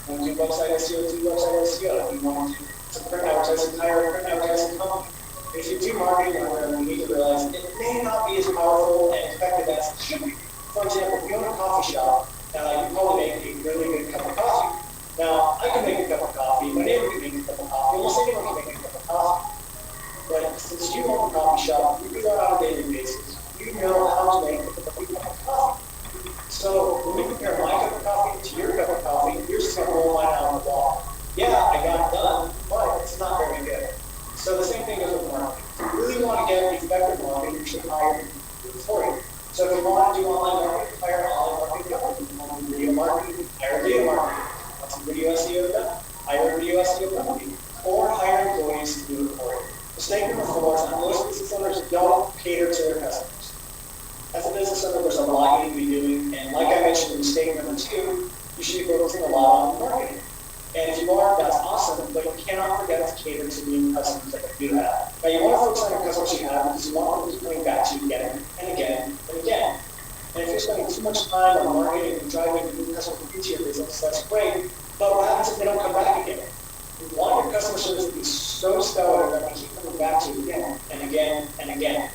Want to do website SEO, do website SEO. If you want to print advertising, hire a print advertising company. If you do marketing on web, you need to realize it may not be as powerful and effective as it should be. For example, if you own a coffee shop, you probably make a really good cup of coffee. Now, I can make a cup of coffee, my neighbor can make a cup of coffee, almost anyone can make a cup of coffee. But since you own a coffee shop, you do that on a daily basis. You know how to make a cup of coffee. So when we compare my cup of coffee to your cup of coffee, yours is going to roll mine out on the wall. Yeah, I got it done, but it's not very good. So the same thing goes with marketing. If you really want to get effective marketing, you should hire people for you. So if you want to do online marketing, hire an online marketing company. If you want to do video marketing, hire video marketing. Want some video SEO done? Hire a video SEO company. Or hire employees to do it for you. Mistake number 4 is that most business owners don't cater to their customers. As a business owner, there's a lot you need to be doing, and like I mentioned in mistake number 2, you should be focusing a lot on marketing. And if you are, that's awesome, but you cannot forget to cater to new customers that you do have. Now, you want to focus on your customers you have because you want them to be coming back to you again and again and again. And if you're spending too much time on marketing and driving new customers into your business, that's great, but what happens if they don't come back again? You want your customer service to be so stellar that they keep coming back to you again and again and again.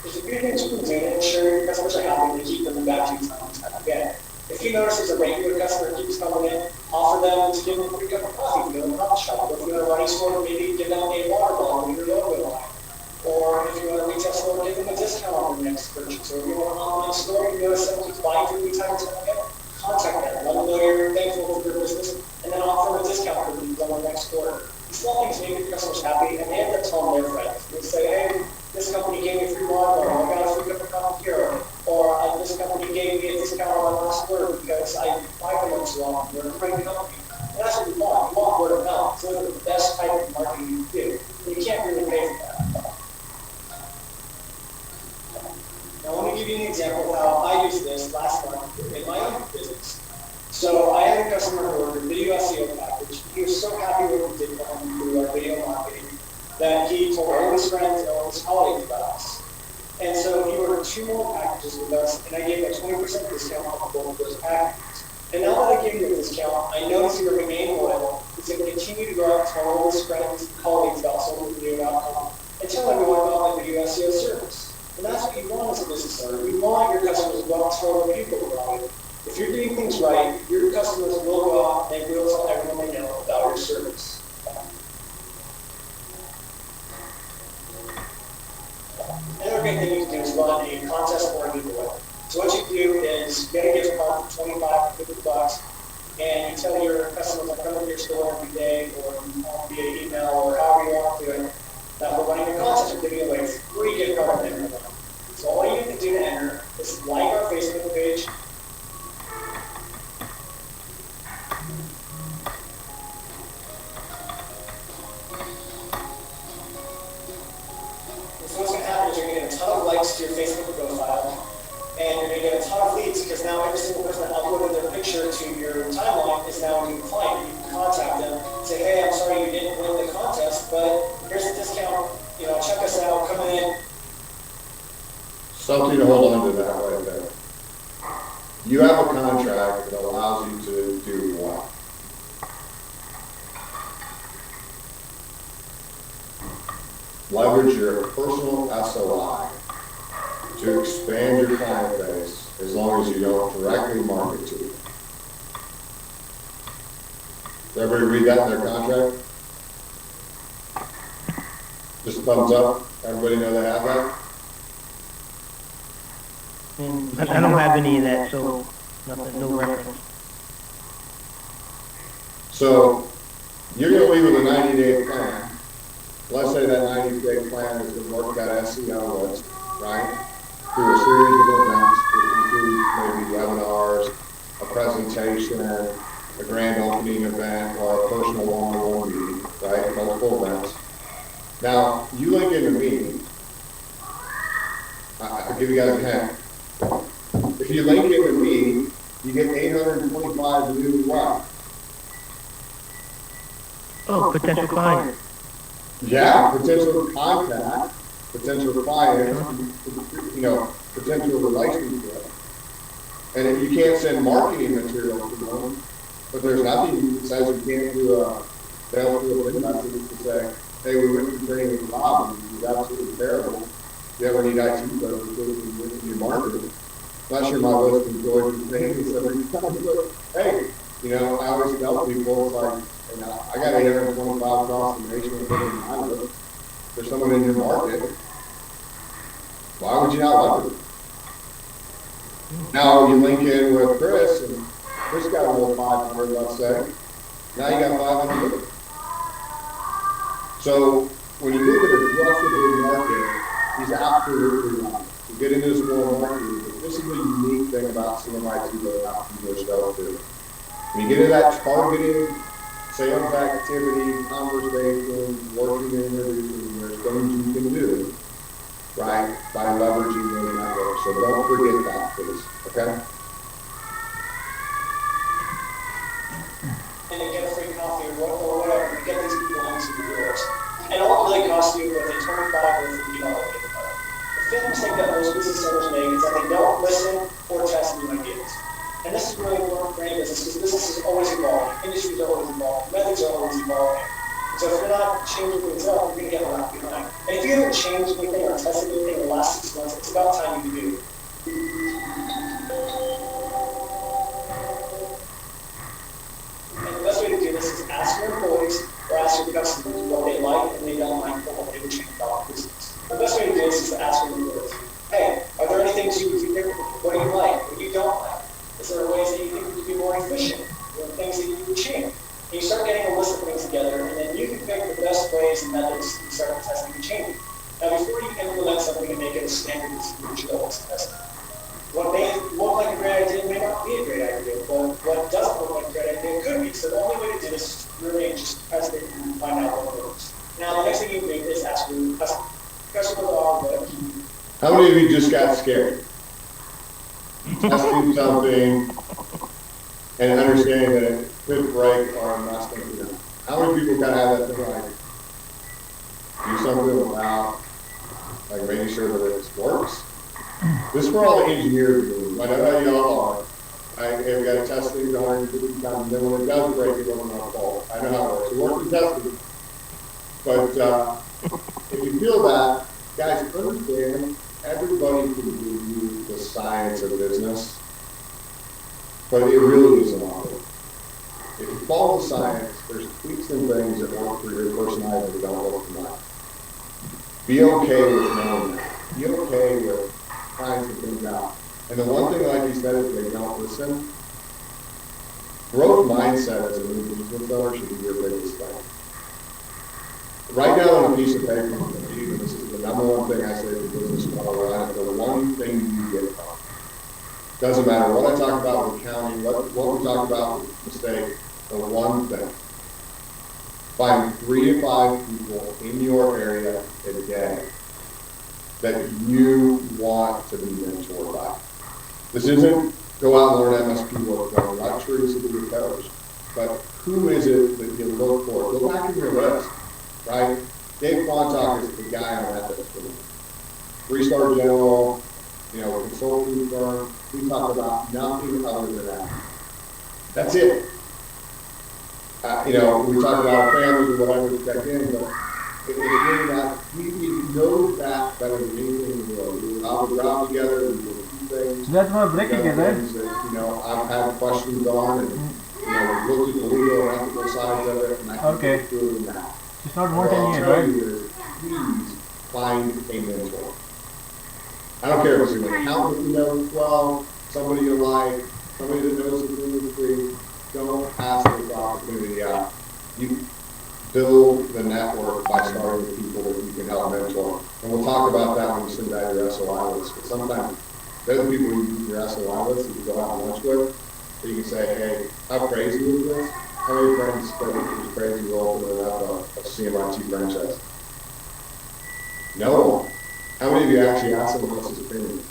There's a few things you can do to ensure your customers are happy to keep coming back to you time and time again. If you notice there's a regular customer keeps coming in, offer them to give them a free cup of coffee if you're in a coffee shop. Or if you're in a running store, maybe give them a water bottle with your logo on it. Or if you're in a retail store, give them a discount on their next purchase. Or if you're in an online store, you notice someone keeps buying from you time and time again, contact them. Let them know you're thankful for their business, and then offer them a discount for them on the next quarter. These small things make your customers happy, and they end up telling their friends. They say, hey, this company gave me a free water bottle, I got a free cup of coffee here. Or this company gave me a discount on my last order because I buy from them so often. They're a great company. And that's what you want. You want word of mouth. So it's the best type of marketing you can do. And you can't really pay for that. Now, let me give you an example of how I used this last month in my own business. So I had a customer who ordered a video SEO package. He was so happy with what we did for him through our video marketing that he told all his friends and all his colleagues about us. And so he ordered 2 more packages with us, and I gave him a 20% discount on both of those packages. And now that I gave him a discount, I noticed he would remain loyal. He's going to continue to go out and tell all his friends and colleagues about SolarVideo.com and tell everyone about my video SEO service. And that's what you want as a business owner. You want your customers to go out and tell other people about it. If you're doing things right, your customers will go out and will tell everyone they know about your service. Another great thing you can do is run a contest or a giveaway. So what you do is get a gift card for $25 to $50, and you tell your customers to come to your store every day, or via email, or however you want to do it, that we're running a contest. We're giving away a free gift card to everyone. So all you need to do to enter is like our Facebook page. So what's going to happen is you're going to get a ton of likes to your Facebook profile, and you're going to get a ton of leads because now every single person that uploaded their picture to your timeline is now a new client. You can contact them, say, hey, I'm sorry you didn't win the contest, but here's a discount. Check us out, come in. Something to hold on to that right there. You have a contract that allows you to do what? Leverage your personal SOI to expand your client base as long as you don't directly market to them. Did everybody read that in their contract? Just a thumbs up. Everybody know they have that? I don't have any of that, so nothing, no reference. So you're going to leave with a 90-day plan. Let's say that 90-day plan is to work that SEO list, right? Through a series of events, which include maybe webinars, a presentation, a grand opening event, or a personal one-on-one meeting, right? Multiple events. Now, you link into me. I'll give you guys a hint. If you link into me, you get 825 new what? Oh, potential client. Yeah, potential contact, potential client, potential relationship. And if you can't send marketing material to them, but there's nothing that says you can't do a sales field message to say, hey, we went to training with Bob, and he's absolutely terrible. If you ever need IT services in your marketing, not sure my list of employees is things every time, but hey, you know, I always tell people, it's like, you know, I got 825 across the nation, if there's someone in your market, why would you not love it? Now you link in with Chris, and Chris got another 500, let's say. Now you got 500. So when you look at a addressable market, he's absolutely right. You get into this more marketing, but this is the unique thing about CMIT that outdoor stuff too. When you get into that targeted sales activity, conversations, working interviews, there's things you can do, right, by leveraging those networks. So don't forget that, please, okay? And they get a free coffee or whatever, you get these people into the doors. And it won't really cost you whether it's 25 or $50. The fifth mistake that most business owners make is that they don't listen or test new ideas. And this is really important for any business because business is always evolving, industries are always evolving, methods are always evolving. So if you're not changing things up, you're going to get left behind. And if you haven't changed anything or tested anything in the last 6 months, it's about time you do. And the best way to do this is ask your employees or ask your customers what they like and they don't like, or what they would change about the business. The best way to do this is to ask your employees, hey, are there any things you would do differently? What do you like? What do you don't like? Is there ways that you think you could be more efficient? Are there things that you would change? And you start getting a list of things together, and then you can pick the best ways and methods to start testing and changing. Now, before you implement something and make it a standard, you should always test it. What may look like a great idea may not be a great idea, but what doesn't look like a great idea could be. So the only way to do this is really just test it and find out what works. Now, the next thing you do is ask your customer. Customer log, How many of you just got scared? Testing something and understanding that it could break or mess things up. How many people kind of have that thing like do something without like making sure that it works? This is for all the engineers. I know how y'all are. Hey, we got to test things 150 times, and then when it does break, it wasn't our fault. I know how it works. It works in testing. But if you feel that, guys, understand everybody can do the science of business, but it really is an art. If you follow the science, there's tweaks and things that work for your personality that don't work for mine. Be okay with knowing that. Be okay with trying some things out. And the one thing, like you said, is they don't listen. Growth mindset as a new business owner should be your biggest thing. Write down on a piece of paper, and this is the number one thing I say to business 101, the one thing you get from. Doesn't matter what I talk about with accounting, what we talk about with mistake, the one thing. Find 3 to 5 people in your area a day that you want to be mentored by. This isn't go out and learn MSP work, I'm not sure this is your coach, but who is it that you look for? Go back in your list, right? Dave Quantock is the guy on that list. 3-star general, consulting firm. We talk about nothing other than that. That's it. We talk about our families and whatever to check in, but it's really not, we know that better than anything in the world. We all ground together, we do a few things. That's my breaking it, right? Things that, I've had questions on, and, we've looked at the legal and ethical sides of it, and I think it's good in that. It's not What I'll 110 tell years, you is, please find a mentor. I don't care if it's an accountant you know well, somebody you like, somebody that knows the industry. Don't pass this opportunity out. You build the network by starting with people that you can help mentor. And we'll talk about that when you send out your SOI list. But sometimes they're the people you use your SOI list that you go out and lunch with. So you can say, hey, how crazy is this? How many friends think it's crazy to open up a CMIT franchise? No. How many of you actually asked him what's his opinion?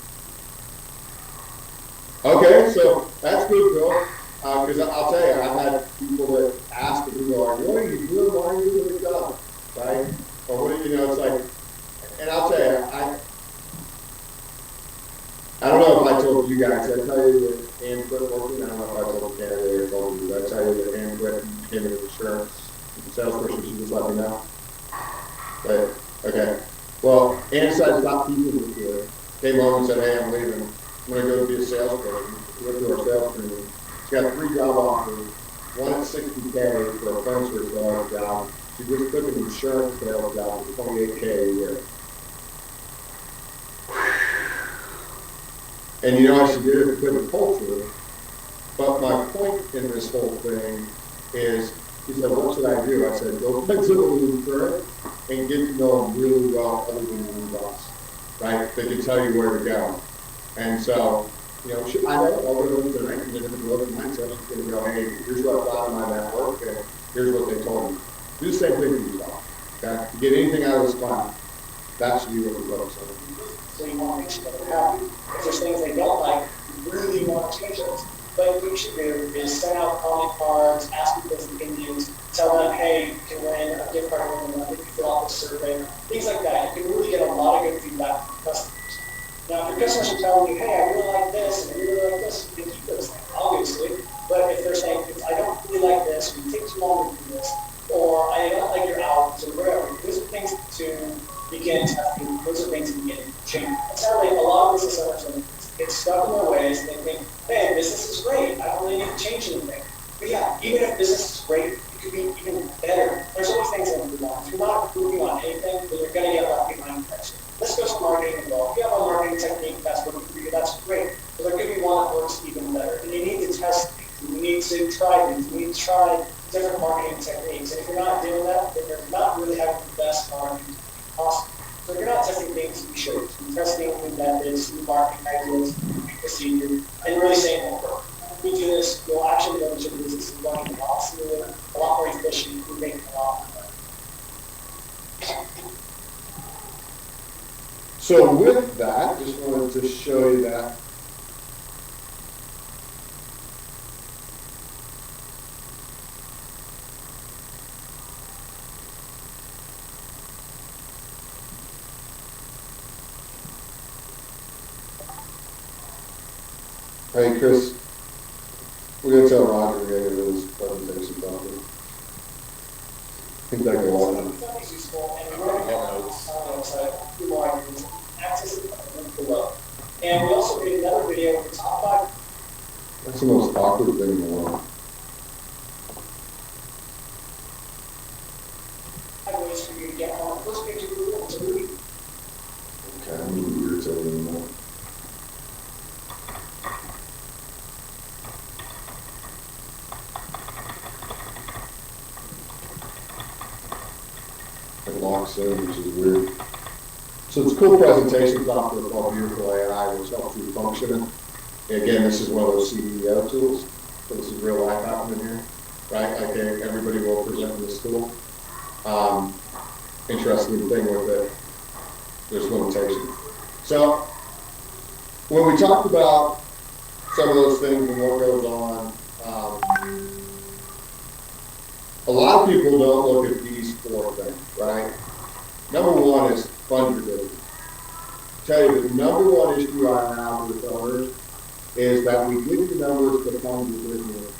Okay, so that's good, Bill. Because I'll tell you, I've had people that ask the people, like, what are you doing? Why are you doing the job? Right? Or what do it's like, and I'll tell you, told you guys, did I tell you that Ann quit working? I don't know if I told the candidate or told you, did I tell you that Ann quit and became an insurance salesperson? She just let me know. Right, okay. Well, Ann decided to stop teaching this year. Came home and said, hey, I'm leaving. I'm gonna go be a salesperson. She went to our sales training. She got 3 job offers, one at $60K for a furniture sales job. She just took an insurance sales job for $28K a year. And you know, I should do it for the culture. But my point in this whole thing is, he said, what should I do? I said, go find someone who's insurance and get to know them really well other than your boss, right? They can tell you where to go. And so, you know, I know all the ones that I can get into the living mindset. I'm going to go, hey, here's what I thought of my network, and here's what they told me. Do the same thing for yourself, okay? To get anything out of this class, that should be what we're focused on. So you want to make sure that they're happy. If there's things they don't like, you really want to change those. But what you should do is send out comment cards, ask people their opinions, tell them, hey, you can win a gift card when you fill out the survey, things like that. You can really get a lot of good feedback from customers. Now, if your customers are telling you, hey, I really like this and I really like this, you can keep those things, obviously. But if they're saying, I don't really like this, or you take too long to do this, or I don't like your hours, or whatever, those are things to begin testing, those are things to begin changing. And sadly, a lot of business owners get stuck in their ways and they think, hey, business is great, I don't really need to change anything. But yeah, even if business is great, it could be even better. There's always things that improve on. If you're not improving on anything, then you're going to get left behind next. Let's go to marketing involved. If you have a marketing technique that's working for you, that's great. But there could be one that works even better. And you need to test things. You need to try things. You need to try different marketing techniques. And if you're not doing that, then you're not really having the best marketing possible. So if you're not testing things, you should. You're testing new methods, new marketing ideas, new procedures, and really saying, well, if we do this, you'll actually go into the business and running a lot smoother, a lot more efficient, you're making a lot more money. So with that, just wanted to show you that. Hey, Chris, we're going to tell Roger we're going to do this presentation properly. He's not going to want it. It's useful, and we already have notes on the website. People are using access to the link below. And we also made another video with the top 5. That's the most awkward thing in the world. Ways for you to get on the first page of Google to read. Okay, I'm going to be irritated now. It locks in, which is weird. So it's a cool presentation software called Beautiful AI, which helps you function. Again, this is one of those CEO tools. So this is real life happening here, right? Like everybody will present this tool. Interesting thing with it, there's limitations. So when we talked about some of those things and what goes on, a lot of people don't look at these 4 things, right? Number 1 is fungibility. Tell you the number 1 issue I have with owners is that we get the numbers to fund your business,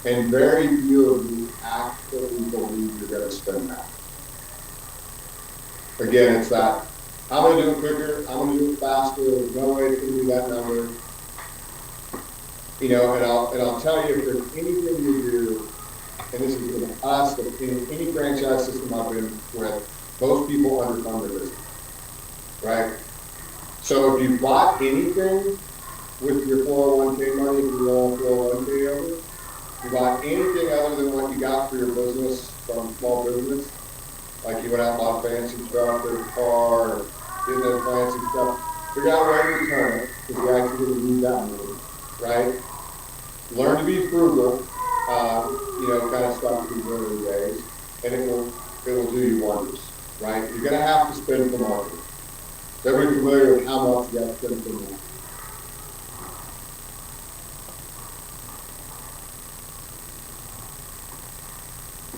and very few of you actually believe you're going to spend that. Again, it's that I'm going to do it quicker, I'm going to do it faster, there's no way it's going to be that number. You know, and I'll tell you, if there's anything you do, and this is with us, but in any franchise system I've been with, most people underfund their business, right? So if you bought anything with your 401k money, if you're all 401k over, if you bought anything other than what you got for your business from small business, like you went out and bought a fancy truck or a car, or did that fancy stuff, figure out a way to return it, because you actually really need that money, right? Learn to be frugal, you know, kind of stuff these early days, and it will do you wonders, right? You're going to have to spend for marketing. Everybody's familiar with how much you have to spend for marketing.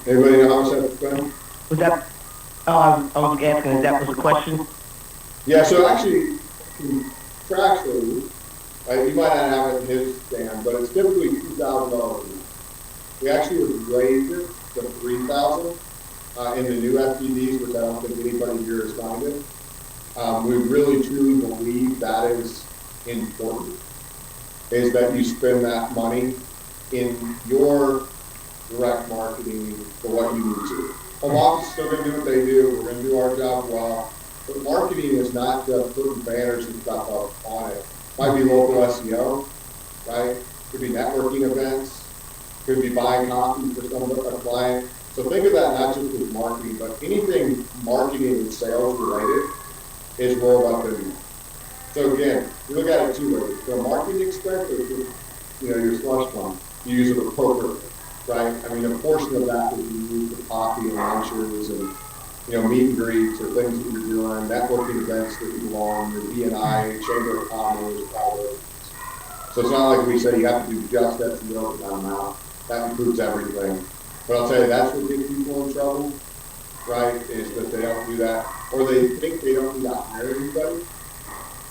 Everybody know how much that's spend? Was that, I was asking if that was a question? Yeah, so actually, contractually, right? You might not have it in his stand, but it's typically $2,000. We actually would raise it to $3,000 in the new FTDs, which I don't think anybody here has signed it. We really truly believe that is important, is that you spend that money in your direct marketing for what you need to. Home office is still going to do what they do. We're going to do our job well. But marketing is not just putting banners and stuff up on it. Might be local SEO, right? Could be networking events. Could be buying coffee for some of a client. So think of that not just as marketing, but anything marketing and sales related is rolled up in there. So again, you look at it two ways. From a marketing expense, your slush fund, you use it appropriately, right? I mean, a portion of that would be used for coffee and lunches and, meet and greets or things that you're doing, networking events that you belong, your B&I, Chamber of Commerce, all those. So it's not like we say you have to do just SEO for that amount. That includes everything. But I'll tell you, that's what gets people in trouble, right, is that they don't do that, or they think they don't need to hire anybody.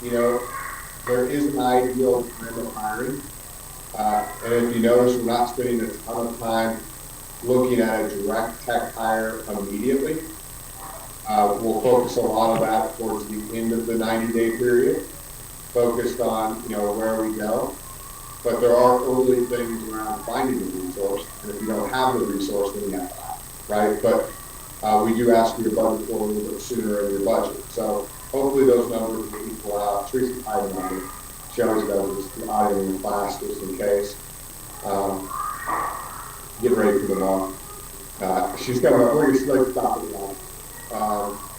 There is an ideal time of hiring. And if you notice, we're not spending a ton of time looking at a direct tech hire immediately. We'll focus a lot of that towards the end of the 90-day period, focused on, where we go. But there are early things around finding the resource, and if you don't have the resource, then you have to hire, right? But we do ask for your budget for a little bit sooner in your budget. So hopefully those numbers will equal out. Teresa tied a number. She always does this audio in the class just in case. Get ready for the long. She's coming up. We're going to stop it now.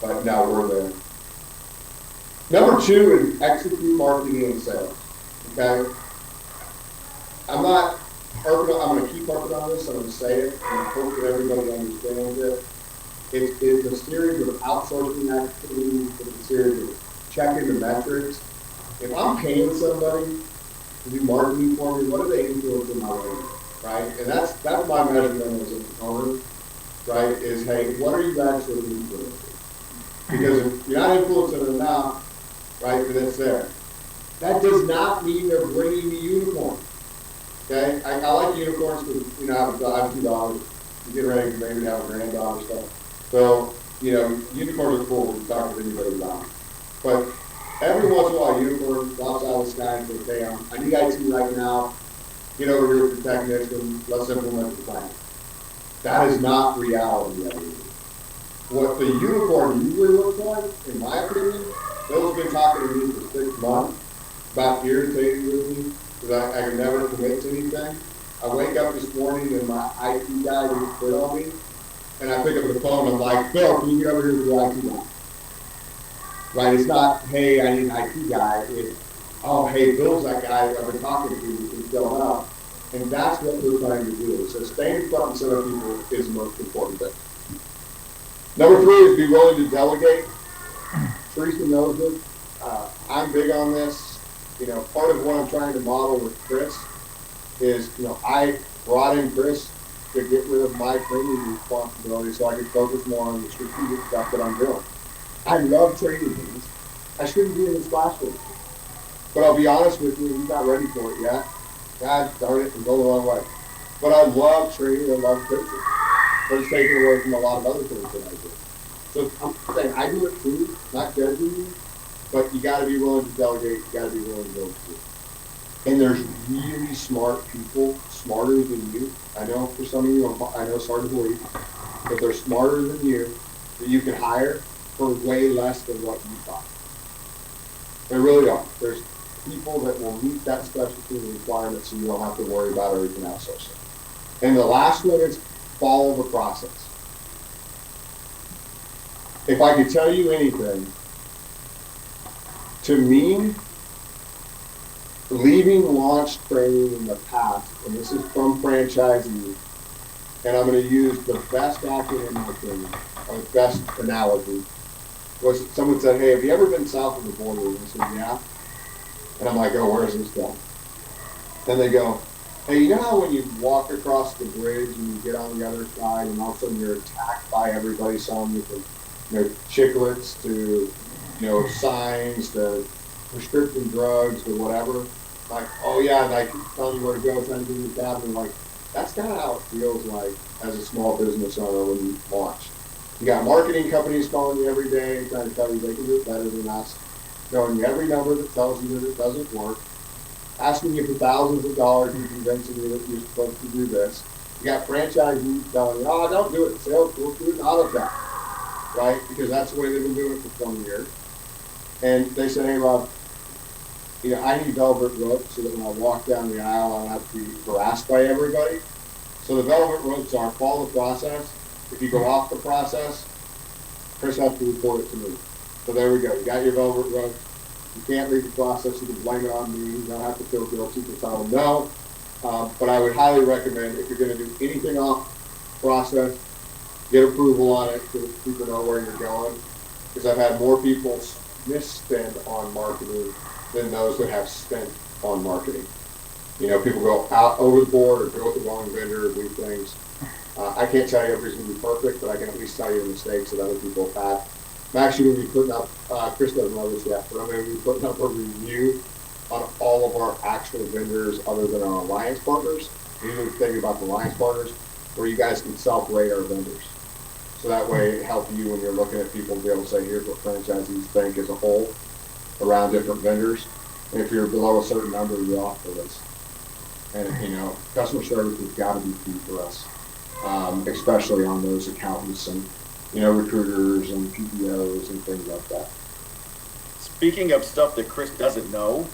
But now we're there. Number 2 is execute marketing and sales. Okay? I'm going to keep harping on this. I'm going to say it, and I hope that everybody understands it. It's a series of outsourcing activities. It's a series of checking the metrics. If I'm paying somebody to do marketing for me, what are they influencing my revenue, right? And that's my measurement as an owner, right? Is, hey, what are you actually influencing? Because if you're not influencing enough, right, then it's there. That does not mean they're bringing me unicorns. Okay, I like unicorns because I have 2 daughters. You get ready to maybe have a granddaughter stuff. So unicorns are cool when you talk to anybody about them. But every once in a while, a unicorn drops out of the sky and says, "Hey, I need IT right now. Get over here with the technician. Let's implement the plan." That is not reality. What the unicorn usually looks like, in my opinion, Bill's been talking to me for 6 months about irritating with me because I can never commit to anything. I wake up this morning and my IT guy didn't quit on me, and I pick up the phone and I'm like, "Bill, can you get over here with the IT guy?" Right? It's not, "Hey, I need an IT guy." It's, "Oh, hey, Bill's that guy I've been talking to you can fill up." And that's what we're trying to do. So staying front and center people is the most important thing. Number 3 is be willing to delegate. Teresa knows this. I'm big on this. Part of what I'm trying to model with Chris is, I brought in Chris to get rid of my training responsibility so I could focus more on the strategic stuff that I'm doing. I love training things. I shouldn't be in this classroom. But I'll be honest with you, he's not ready for it yet. God darn it, I'm going the wrong way. But I love training, I love coaching. But it's taken away from a lot of other things that I do. So I'm saying I do it too, not judging you, but you got to be willing to delegate, you got to be willing to go through. And there's really smart people, smarter than you. I know for some of you, I know it's hard to believe, but they're smarter than you that you can hire for way less than what you thought. They really are. There's people that will meet that specialty requirement so you don't have to worry about it or you can outsource it. And the last one is follow the process. If I could tell you anything, to me, leaving launch training in the past, and this is from franchisees, and I'm going to use the best acronym in my opinion, or the best analogy, was someone said, "Hey, have you ever been south of the border?" And I said, "Yeah." And I'm like, "Oh, where's this going?" Then they go, "Hey, you know how when you walk across the bridge and you get on the other side and all of a sudden you're attacked by everybody selling you from, chiclets to, signs to prescription drugs to whatever?" like, oh yeah, like telling you where to go, trying to give you a cabinet, like, that's kind of how it feels like as a small business owner when you launch. You got marketing companies calling you every day, trying to tell you they can do it better than us, showing you every number that tells you that it doesn't work, asking you for thousands of dollars and convincing you that you're supposed to do this. You got franchisees telling you, oh, don't do it in sales, we'll do it in AutoCAD, right? Because that's the way they've been doing it for 20 years. And they said, hey, Rob, I need velvet ropes so that when I walk down the aisle, I don't have to be harassed by everybody. So the velvet ropes are follow the process. If you go off the process, Chris has to report it to me. So there we go. You got your velvet ropes. You can't read the process. You can blame it on me. You don't have to feel guilty to tell them no. But I would highly recommend if you're going to do anything off process, get approval on it so that people know where you're going. Because I've had more people misspend on marketing than those that have spent on marketing. People go out over the board or go with the wrong vendor or do things. I can't tell you everything's going to be perfect, but I can at least tell you the mistakes that other people have had. I'm actually going to be putting up, Chris doesn't know this yet, but I'm going to be putting up a review on all of our actual vendors other than our alliance partners. Usually thinking about the alliance partners, where you guys can self-rate our vendors. So that way it helps you when you're looking at people to be able to say, here's what franchisees think as a whole around different vendors. And if you're below a certain number, you're off the list. And, customer service has got to be key for us, especially on those accountants and, recruiters and PPOs and things like that. Speaking of stuff that Chris doesn't know,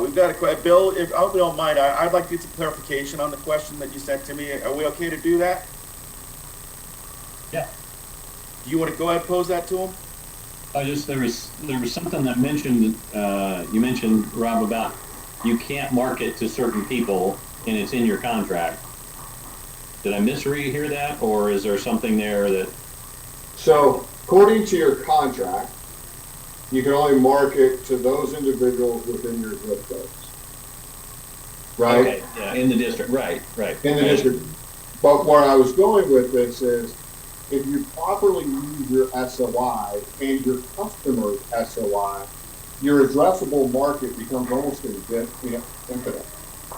we've got a question. Bill, if I hope you don't mind, I'd like to get some clarification on the question that you sent to me. Are we okay to do that? Yeah. Do you want to go ahead and pose that to him? There was something that you mentioned, Rob, about you can't market to certain people and it's in your contract. Did I mishear that, or is there something there that? So, according to your contract, you can only market to those individuals within your zip codes. Right? Okay, yeah, in the district, right. In the district. But where I was going with this is, if you properly use your SOI and your customer's SOI, your addressable market becomes almost infinite,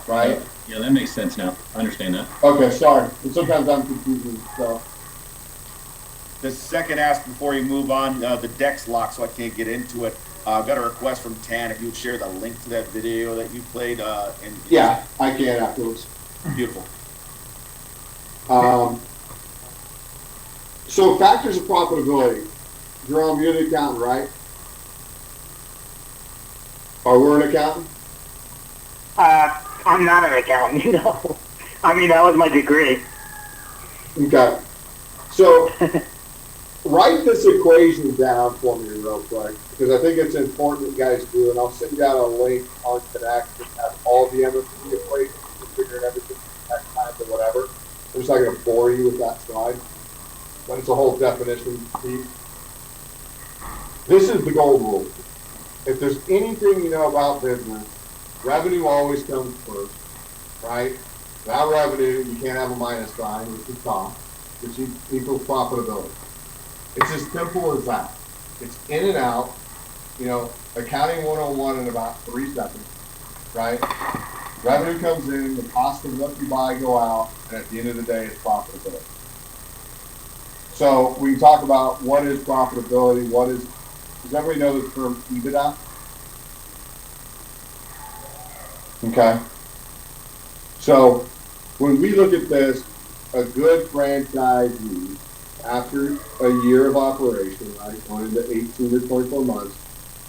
right? Yeah, that makes sense now. I understand that. Okay, sorry. And sometimes I'm confusing stuff. The second ask before you move on, the deck's locked, so I can't get into it. Got a request from Tan if you would share the link to that video that you played. Yeah, I can afterwards. Beautiful. So factors of profitability. Jerome, you're the accountant, right? Or we're an accountant? I'm not an accountant, I mean, that was my degree. Okay. So write this equation down for me real quick, because I think it's important that you guys do, and I'll send you out a link on Connect that has all the MSP equations for figuring everything X times or whatever. I'm just not going to bore you with that slide, but it's a whole definition piece. This is the gold rule. If there's anything you know about business, revenue always comes first, right? Without revenue, you can't have a minus sign, which is cost, which equals profitability. It's as simple as that. It's in and out, accounting 101 in about 3 seconds, right? Revenue comes in, the cost of what you buy go out, and at the end of the day, it's profitability. So we can talk about what is profitability, does everybody know the term EBITDA? Okay. So when we look at this, a good franchisee, after a year of operation, right, going into 18 to 24 months,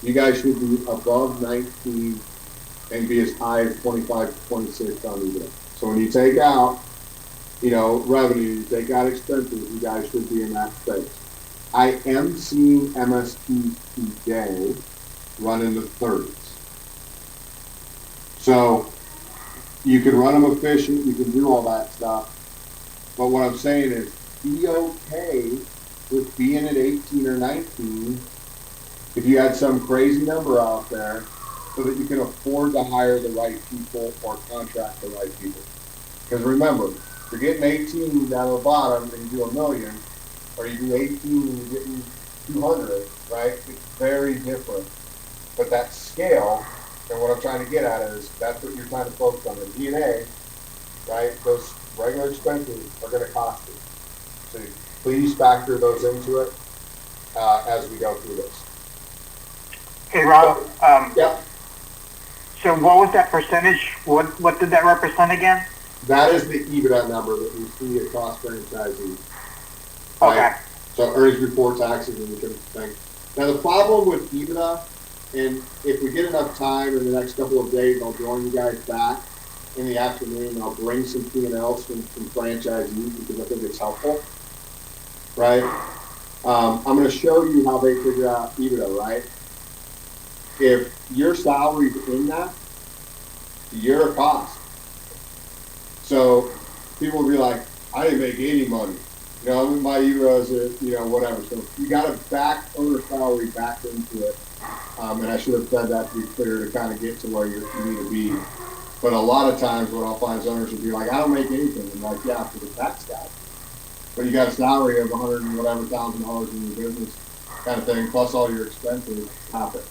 you guys should be above 19 and be as high as 25 to 26 on EBITDA. So when you take out, revenue, you take out expenses, you guys should be in that space. I am seeing MSPs today run in the 30s. So you can run them efficient, you can do all that stuff. But what I'm saying is, be okay with being at 18 or 19 if you had some crazy number out there so that you can afford to hire the right people or contract the right people. Because remember, if you're getting 18 down the bottom and you do $1 million, or you do 18 and you're getting 200, right? It's very different. But that scale And what I'm trying to get at is that's what you're trying to focus on. The D&A, right? Those regular expenses are going to cost you. So please factor those into it as we go through this. Hey, Rob, Yep. so what was that percentage? What did that represent again? That is the EBITDA number that we see across franchisees. Okay. Right? So earnings before taxes and you can think. Now the problem with EBITDA, and if we get enough time in the next couple of days, I'll join you guys back in the afternoon and I'll bring some P&Ls from franchisees because I think it's helpful. Right? I'm going to show you how they figure out EBITDA, right? If your salary's in that, you're a cost. So people will be like, I didn't make any money. You know, I'm in my euros, whatever. So you got to back owner salary back into it. And I should have said that to be clear to kind of get to where you need to be. But a lot of times what I'll find is owners will be like, I don't make anything. I'm like, yeah, for the tax guy. But you got a salary of $100 and whatever $1,000 in your business kind of thing, plus all your expenses happen.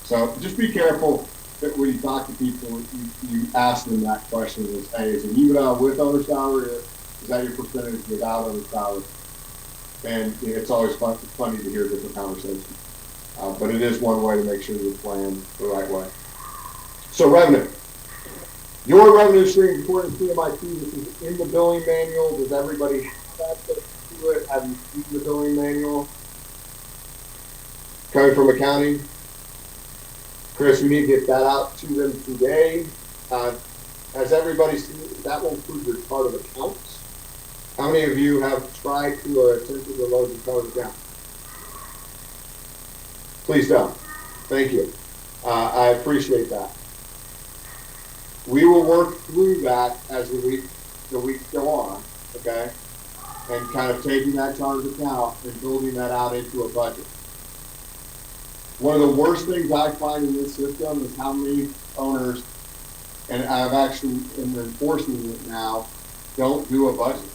So just be careful that when you talk to people, you ask them that question is, hey, is it EBITDA with owner salary or is that your percentage without owner salary? And it's always funny to hear different conversations. But it is one way to make sure you plan the right way. So revenue. Your revenue stream according to CMIT, this is in the billing manual. Does everybody have access to it? Have you seen the billing manual? Coming from accounting. Chris, we need to get that out to them today. Has everybody seen it? That will include your chart of accounts. How many of you have tried to attempt to load your chart of accounts? Please don't. Thank you. I appreciate that. We will work through that as the weeks go on, okay? And kind of taking that chart of account and building that out into a budget. One of the worst things I find in this system is how many owners, and I've actually am enforcing it now, don't do a budget.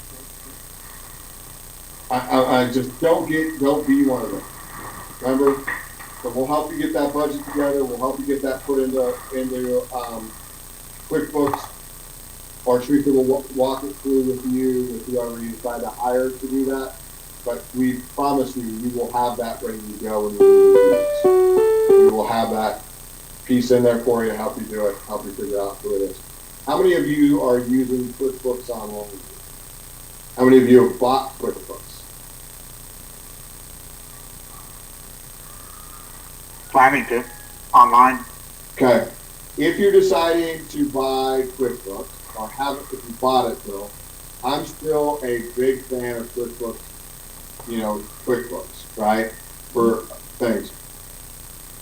I just don't be one of them. Remember, so we'll help you get that budget together. We'll help you get that put into QuickBooks, or Teresa will walk it through with you, with whoever you decide to hire to do that. But we promise you will have that ready to go when you do this. We will have that piece in there for you to help you do it, help you figure out who it is. How many of you are using QuickBooks online? How many of you have bought QuickBooks? Planning to online. Okay. If you're deciding to buy QuickBooks, or haven't, if you bought it though, I'm still a big fan of QuickBooks, QuickBooks, right? For things.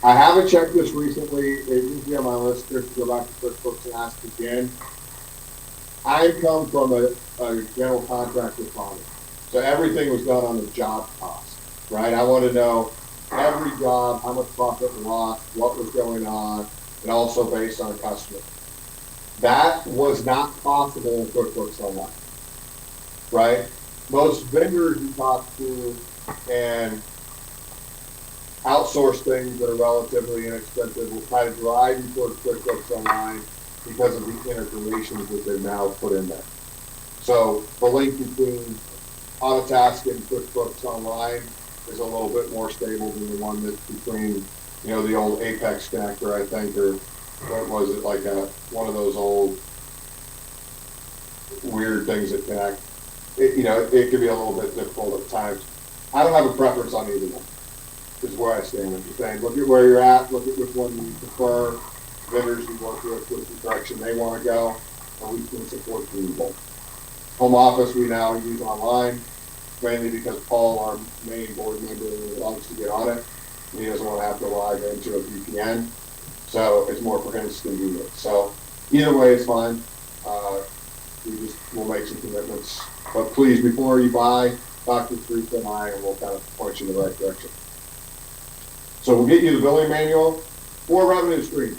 I haven't checked this recently. It used to be on my list, Chris, to go back to QuickBooks and ask again. I come from a general contractor farmer. So everything was done on the job cost, right? I want to know every job, how much profit and loss, what was going on, and also based on customer. That was not possible in QuickBooks Online, right? Most vendors you talk to and outsource things that are relatively inexpensive will try to drive you towards QuickBooks Online because of the integrations that they've now put in there. So the link between Autotask and QuickBooks Online is a little bit more stable than the one that's between, the old Apex connector, I think, or what was it, like one of those old weird things that connect. It can be a little bit difficult at times. I don't have a preference on either one, is where I stand. I'm just saying, look at where you're at, look at which one you prefer, vendors you work with, which direction they want to go, and we can support you both. Home office we now use online, mainly because Paul, our main board member, wants to get on it. He doesn't want to have to log into a VPN, so it's more for his convenience. So either way is fine. We'll make some commitments. But please, before you buy, talk to Teresa and I, and we'll kind of point you in the right direction. So we'll get you the billing manual for revenue stream.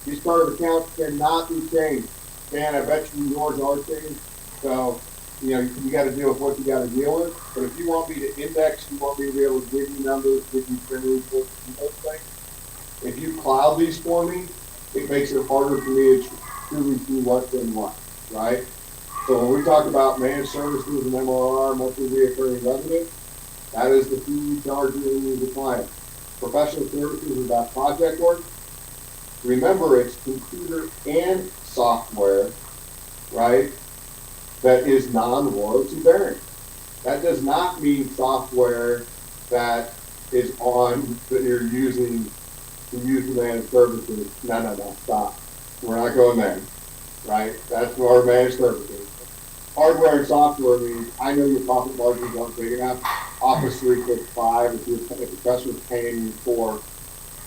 These chart of accounts cannot be changed. And I bet you yours are changed. So, you got to deal with what you got to deal with. But if you want me to index, you want me to be able to give you numbers, give you trend reports, and those things, if you cloud these for me, it makes it harder for me to truly see what's in what, right? So when we talk about managed services and MRR, monthly recurring revenue, that is the fee we charge you as a client. Professional services is about project work. Remember, it's computer and software, right, that is non-royalty bearing. That does not mean software that is that you're using to use the managed services. No, stop. We're not going there, right? That's for our managed services. Hardware and software means, I know your profit margins aren't big enough. Office 365, if the customer's paying you for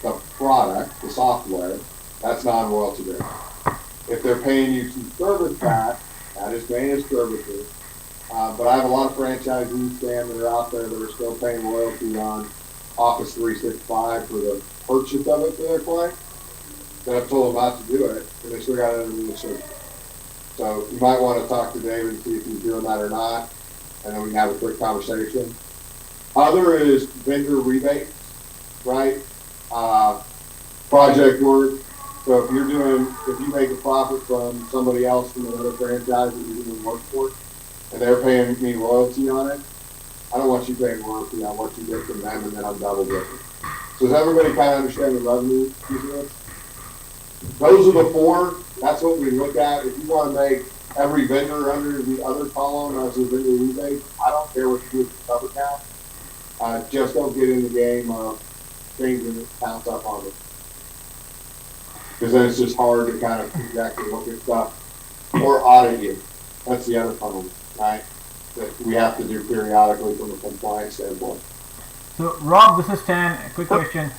the product, the software, that's non-royalty bearing. If they're paying you to service that is managed services. But I have a lot of franchisees, Sam, that are out there that are still paying royalty on Office 365 for the purchase of it for their client. Then I've told them not to do it, and they still got it under the service. So you might want to talk to David and see if he's doing that or not, and then we can have a quick conversation. Other is vendor rebates, right? Project work. So if you make a profit from somebody else from another franchise that you're doing work for, and they're paying me royalty on it, I don't want you paying royalty on what you get from them, and then I'm double dipping. So does everybody kind of understand the revenue piece of this? Those are the four. That's what we look at. If you want to make every vendor under the other column as a vendor rebate, I don't care what you do with the cover count. Just don't get in the game of changing the counts up on it. Because then it's just hard to kind of exactly look at stuff or audit you. That's the other problem, right? That we have to do periodically from a compliance standpoint. So, Rob, this is Stan. A quick question.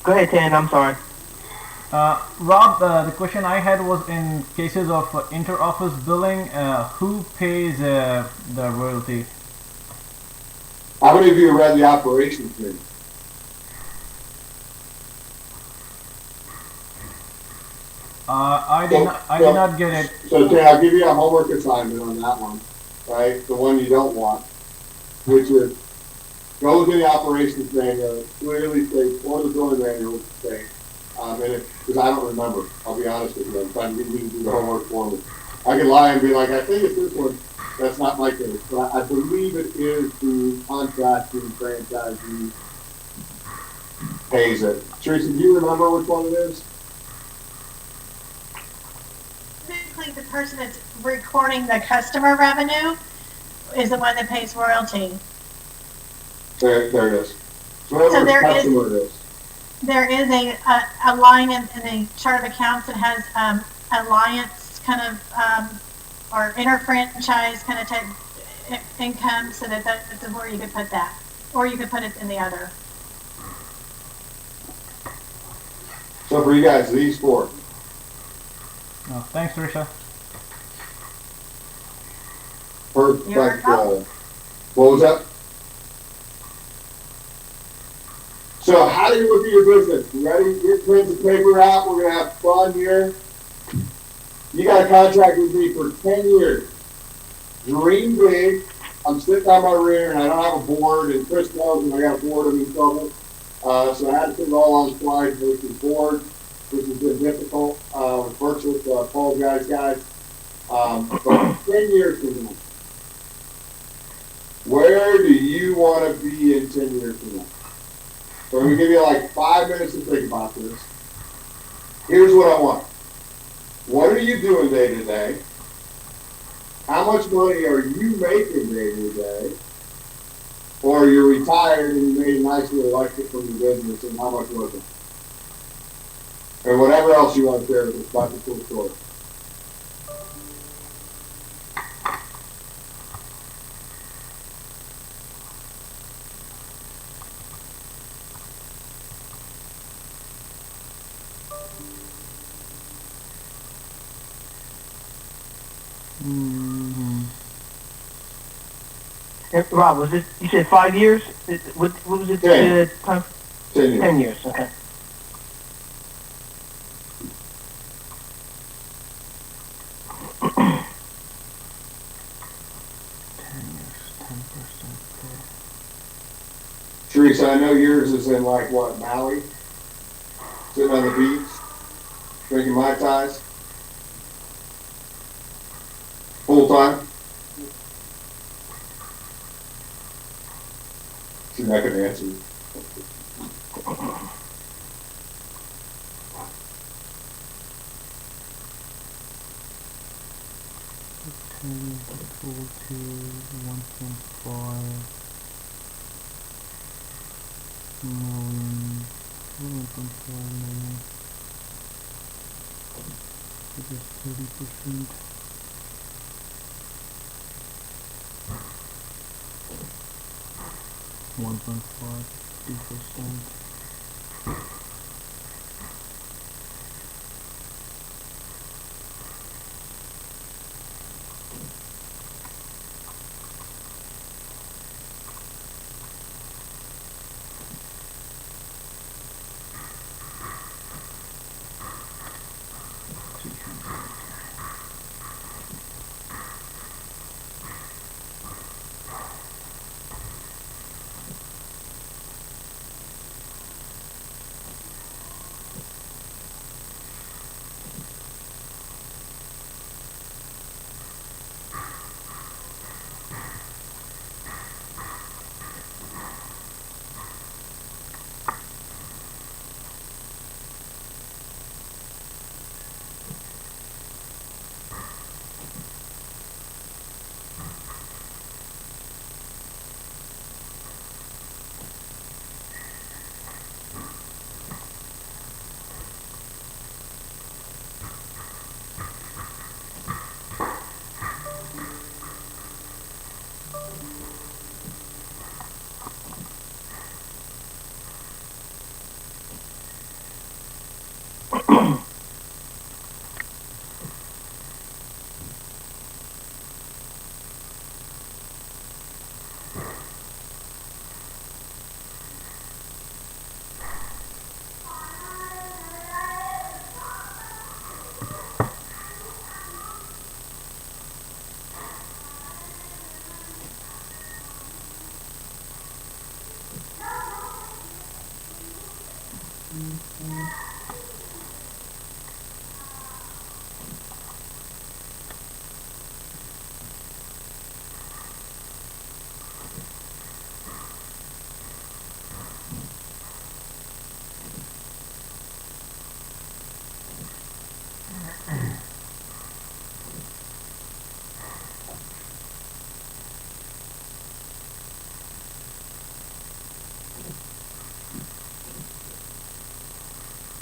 Go ahead, Tan, I'm sorry. Rob, the question I had was in cases of inter-office billing, who pays the royalty? How many of you read the operations manual? I did not get it. So, Ted, I'll give you a homework assignment on that one, right? The one you don't want, which is go look at the operations manual. It clearly states, or the billing manual states, because I don't remember. I'll be honest with you. I'm trying to get you to do the homework for me. I can lie and be like, I think it's this one. That's not my case, but I believe it is the contracting franchisee pays it. Teresa, do you remember which one it is? Typically, the person that's recording the customer revenue is the one that pays royalty. There it is. So whatever there customer it is. There is a line in the chart of accounts that has alliance kind of or inter-franchise kind of type income, so that's where you could put that, or you could put it in the other. So for you guys, these four. Oh, thanks, Teresa. Perfect. What was that? So how do you look at your business? You ready? Get pens and paper out. We're going to have fun here. You got a contract with me for 10 years. Dream big. I'm sitting on my rear and I don't have a board, and Chris knows when I got a board, I'm in trouble. So I had to put it all on slides versus board, which has been difficult. Virtual, so I apologize, guys. But 10 years from now, where do you want to be in 10 years from now? So I'm going to give you like 5 minutes to think about this. Here's what I want. What are you doing day to day? How much money are you making day to day? Or you're retired and you made a nice little exit from your business, and how much was it? Or whatever else you want to share with us about the cool story. Rob, was it, you said 5 years? What was it? 10. Time? 10 years. 10 years, okay. Teresa, Teresa, I know yours is in like what, Maui? Sitting on the beach, drinking Mai Tais? Full time? She's not gonna answer. Equal to 1.5 million, 1.5 million. It is 30%. One point five, 2%.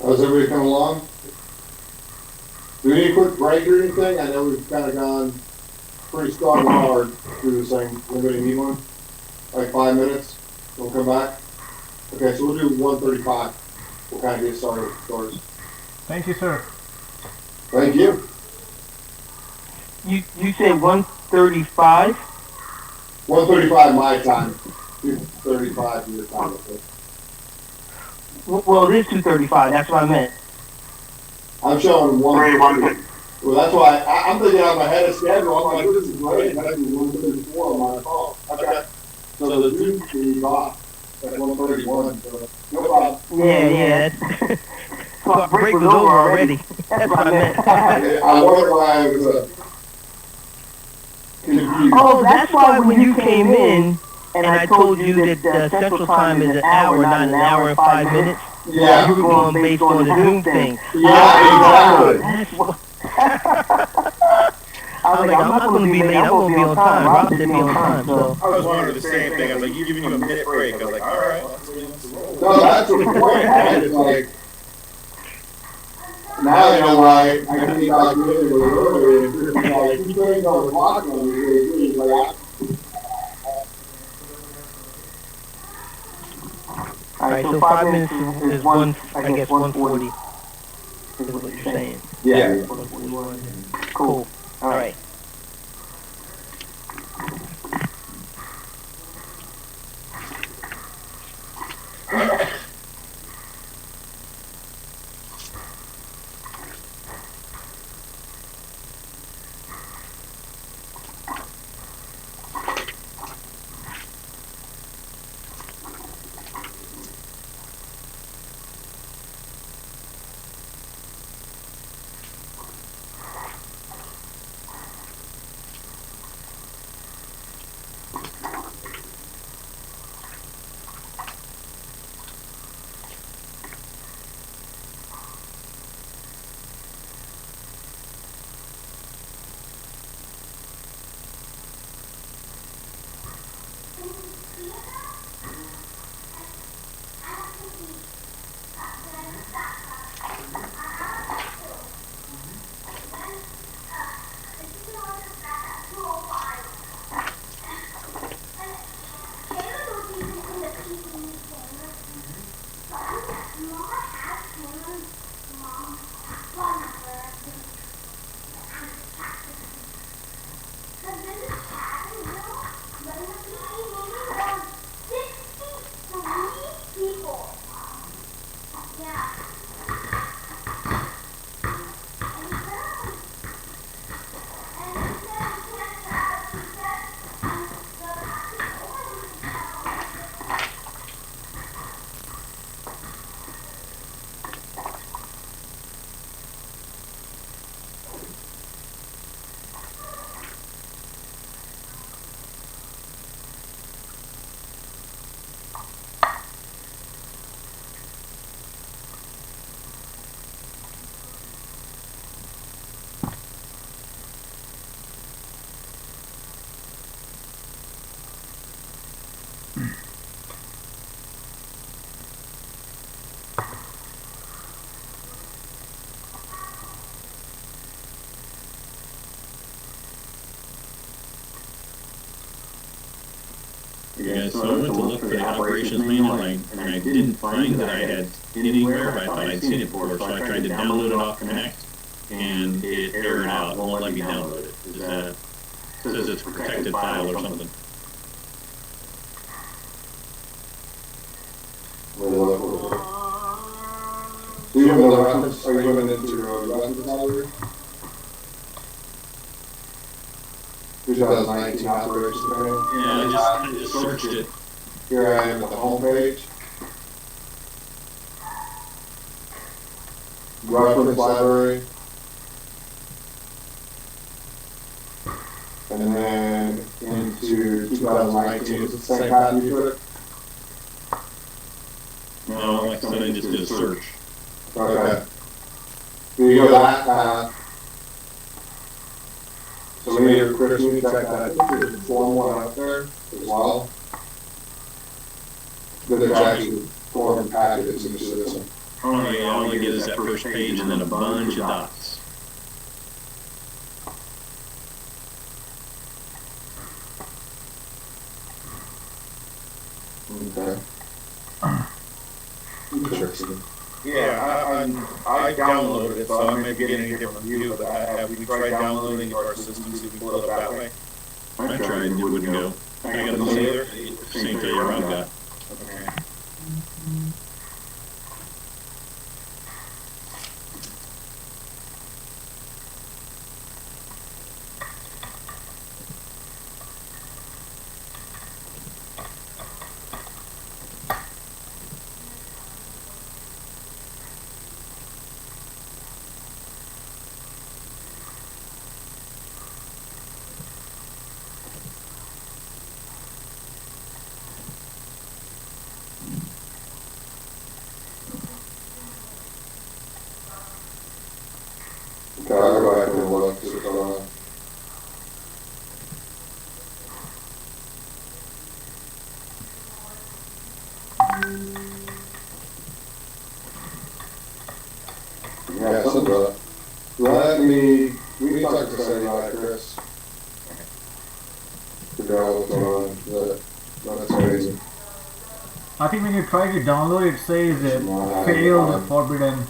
How's everybody coming along? Do we need a quick break or anything? I know we've kind of gone pretty strong and hard through this thing. Anybody need one? Like 5 minutes? We'll come back? Okay, so we'll do 1:35. We'll kind of get started. Thank you, sir. Thank you. You said 135? 1:35 my time. 2:35 your time. Okay. Well, it is 235. That's what I meant. I'm showing 1:30. Well, that's why I'm thinking I'm ahead of schedule. I'm like, this is great. I can do 1:34 on my phone. Okay. So the Zoom is off at 1:31. So no problem. Yeah. So our break was over already. That's what I meant. I wonder why I was confused. Oh, that's why when you came in and I told you that Central Time is an hour, not an hour and 5 minutes. Yeah. You were going based on the Zoom thing. Yeah, exactly. That's what. I was like, I'm not going to be late. I'm going to be on time. Rob said be on time. So. I was wondering the same thing. I was like, you giving you a minute break. I was like, all right. No, that's the point, right? It's like, now you know why I can be out really early. It's like, you couldn't go to walk on me. Like, Alright, so 5 minutes is one, I guess 140 is what you're saying. yeah. 141. Cool. Alright. Yeah, so I went to look for the operations manual, and I didn't find that I had anywhere, but I thought I'd seen it before, so I tried to download it off Connect, and it errored out, won't let me download it. Is that, says it's a protected file or something. Do you have the reference, are you going into your reference library? 2019 operations manual? Yeah, I just searched it. Here I am at the home page. Reference library. And then into 2019, is it the same path you put it? No, like I said, I just did a search. Okay. So you go that path. So maybe Chris, you need to check that. I think there's a form one up there as well. There's actually form and packages in the system. Oh yeah, all I get is that first page and then a bunch of dots. Okay. Interesting. Yeah, I downloaded it, so I may be getting a different view, but have we tried downloading it to our system, see if we pull it up that way? I tried and it wouldn't go. I got the same failure Rob got. Okay. Okay, I'll go back and look. See what's going on. Yeah, something about it. Let me talk to Sandy about it, Chris. Figure out what's going on. That's amazing. I think when you try to download, it says failed, forbidden.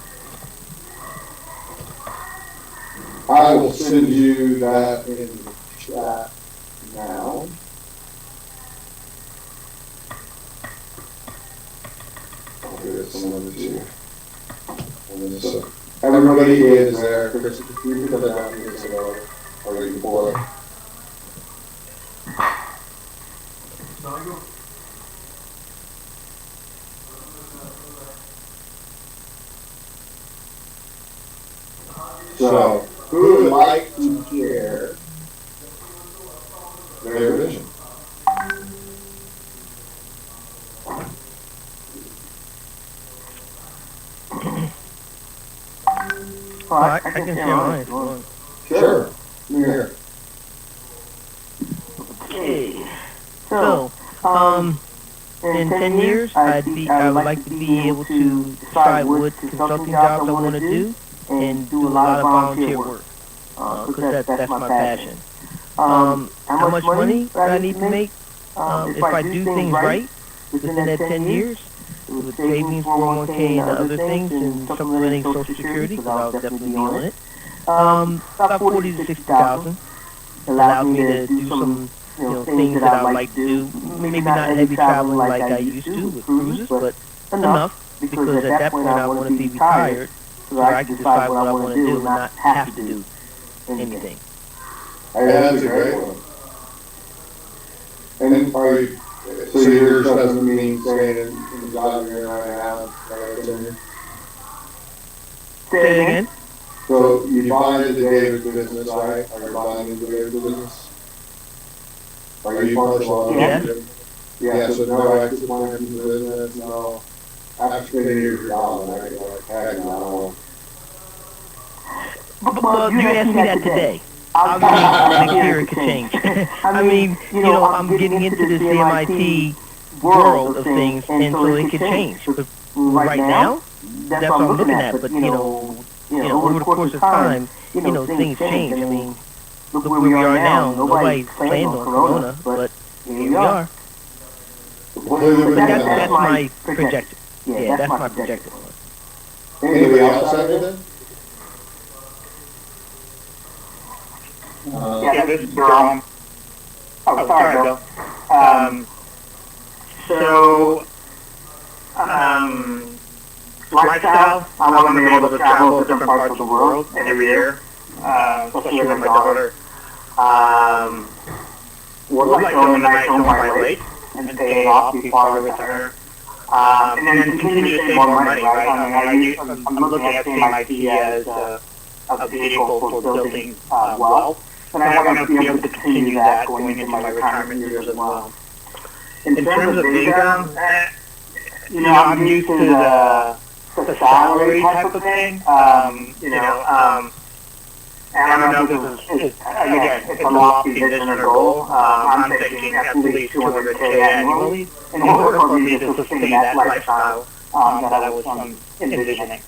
I will send you that in the chat now. I'll get it someone to you. And then so everybody is there. Chris, if you put that down, you can go, or you can pull it. So, who would like to hear their vision? I can share mine if you want. Sure. Here. Okay. So, in 10 years, I would like to be able to decide what consulting jobs I want to do and do a lot of volunteer work, because that's my passion. How much money do I need to make? If I do things right within that 10 years, with savings, 401k, and other things, and supplementing Social Security, because I'll definitely be on it, about 40 to 60,000 allows me to do some things that I like to do. Maybe not heavy traveling like I used to with cruises, but enough, because at that point I want to be retired, so that I can decide what I want to do and not have to do anything. Hey, that's a great one. And are you, so yours doesn't mean staying in the job you're in right now, right? Say it again? So you buy into David's business, right? Are you buying into David's business? Are you partial? Yes. Yeah, so no exit plan into the business, no. After 10 years, you're out, right? Like, heck, no. Well, you asked me that today. Obviously, next year it could change. I mean, I'm getting into this MIT world of things, and so it could change. But right now, that's what I'm looking at. But, over the course of time, things change. I mean, look where we are now. Nobody's planned on Corona, but here we are. Completely within the That's house. my projected. Yeah, that's my projected one. Anybody else have anything? Yeah, this is Jerome. Oh, sorry, Bill. So, lifestyle, I want to be able to travel to different parts of the world every year, especially with my daughter. Would like to own a nice home by a lake and pay it off before I retire. And then continue to save more money, right? I mean, I'm looking at CMIT as a vehicle for building wealth, and I want to be able to continue that going into my retirement years as well. In terms of income, I'm used to the salary type of thing. And I don't know if this is, again, it's a lofty vision or goal. I'm thinking at least $200K annually in order for me to sustain that lifestyle that I was envisioning.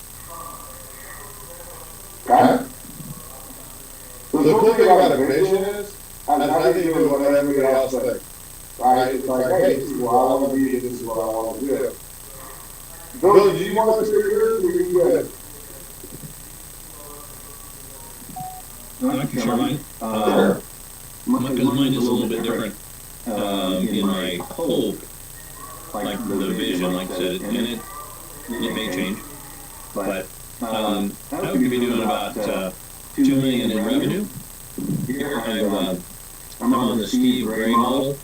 Okay? So the cool thing about a vision is, has nothing to do with what everybody else thinks. Right? It's like, hey, this is what I want to be, this is what I want to do. Bill, do you want to say yours, or are you good? I can share mine. Because mine is a little bit different in my hope, like the vision, like I said, and it may change. But I would be doing about $2 million in revenue. Here I'm on the Steve Gray model.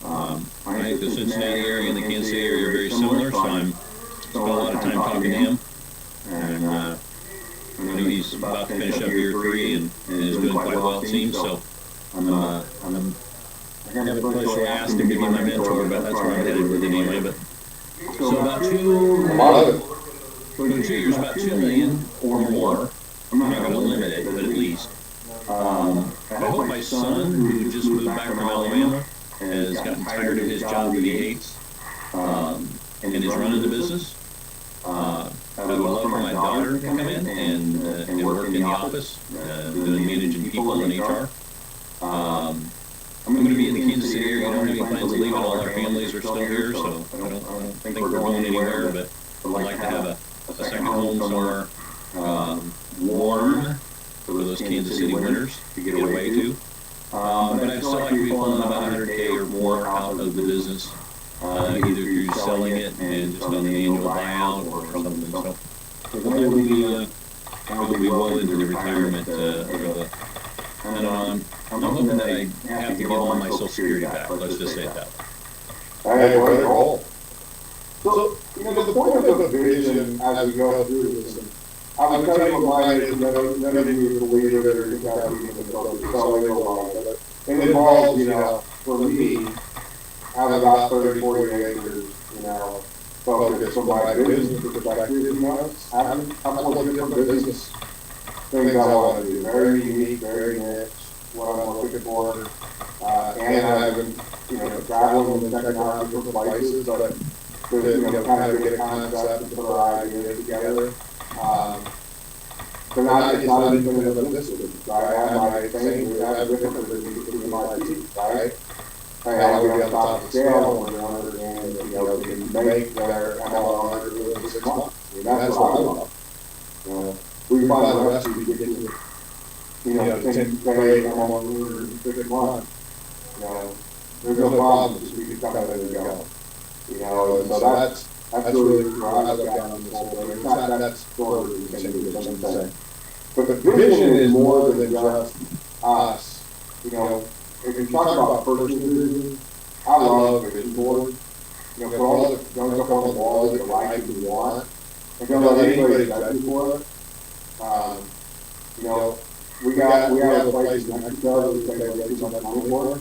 I think the Cincinnati area and the Kansas City area are very similar, so I'm spent a lot of time talking to him. And I know he's about to finish up year 3 and is doing quite well, it seems. So I have a place to ask him to be my mentor, but that's where I'm headed with it anyway. But so about for 2 years, about $2 million or more. I'm not going to limit it, but at least. I hope my son, who just moved back from Alabama, has gotten tired of his job that he hates, and is running the business. I would love for my daughter to come in and work in the office, doing managing people and HR. I'm going to be in the Kansas City area. I don't have any plans of leaving. All our families are still here, so I don't think we're going anywhere, but I'd like to have a second home somewhere warm for those Kansas City winters to get away to. But I'd still like to be pulling about $100K or more out of the business, either through selling it and just on the annual buyout or something. So I would be well into the retirement and I'm hoping that I have to give all my Social Security back. Let's just say it that way. Hey, what a goal. So, the point of the vision as we go through this, and I was telling you mine is none of you believe it or think that we can selling a lot, but it involves, for me, having about 30, 40 acres, focused on my business perspective, having a couple of different business things I want to do. Very unique, very niche, what I'm looking for, and having, traveling and checking out different places, but to, kind of get a concept and put our ideas together. But it's not even in the business, right? I have my thing, we have different businesses in my team, right? Hey, I want to be on top of the scale, and understand that, we can make their MLR in 6 months. I mean, that's what I love. We can find the rest of you get to, 10K MLR in 6 months. There's no problems, we can come out and go. And so that's really where I look down on this whole thing. It's not that's sort of the same as I'm saying. But the vision is more than just us. If you talk about personal vision, I love vision boards. Put all the guns up on the wall that you like and you want. And don't let anybody judge you for it. We have a place in Mexico that we think we get too much money for.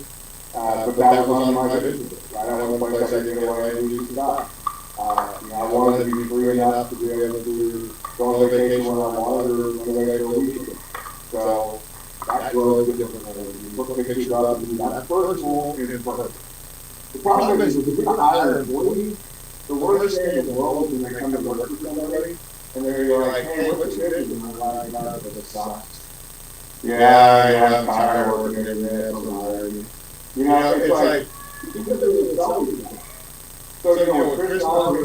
But that was on my vision board. I don't have a place I can get away and use stop. I wanted to be free enough to be able to go on vacation when I wanted or run away for a weekend. So that's really different. You look at pictures of it, that's personal and perfect. The problem is, if you're going to hire an employee, the worst thing in the world is when they come to work for somebody and they're like, hey, what's your vision? And I'm like, but it sucks. Yeah, I'm tired of working every day. It's like, you can really tell me that. So, when Chris and I were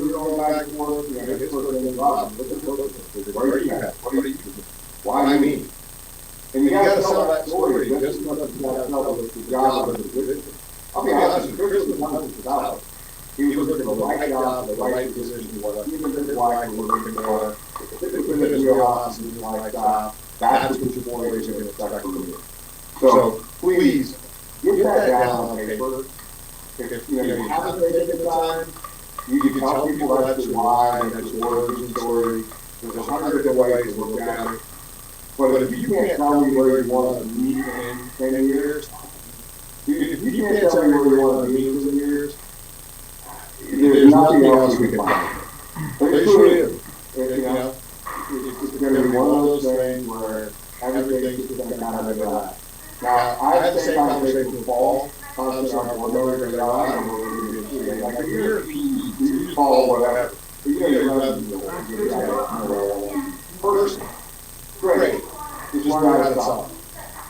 going back and forth, his first name was Rob. Where are you at? What are you doing? Why me? And you gotta sell that story just as much as you gotta sell the job or the position. I'll be honest with you, Chris was honest about it. He was looking for the right job, the right position, what he and his wife were looking for. If it was in his wheelhouse and his lifestyle, that's what your boy is going to expect from you. So, please, get that down on paper. If you haven't taken the time, you can tell people that's your why, that's your origin story. There's 100 different ways to look at it. But if you can't tell me where you want to be in 10 years, if you can't tell me where you want to be in 10 years, there's nothing else we can find. But it truly is. It's going to be one of those things where everything's just going to kind of go. Now, I had the same conversation with Paul. Our board member, like a year of PE, Paul, whatever. You're first, great. Just learn how to solve.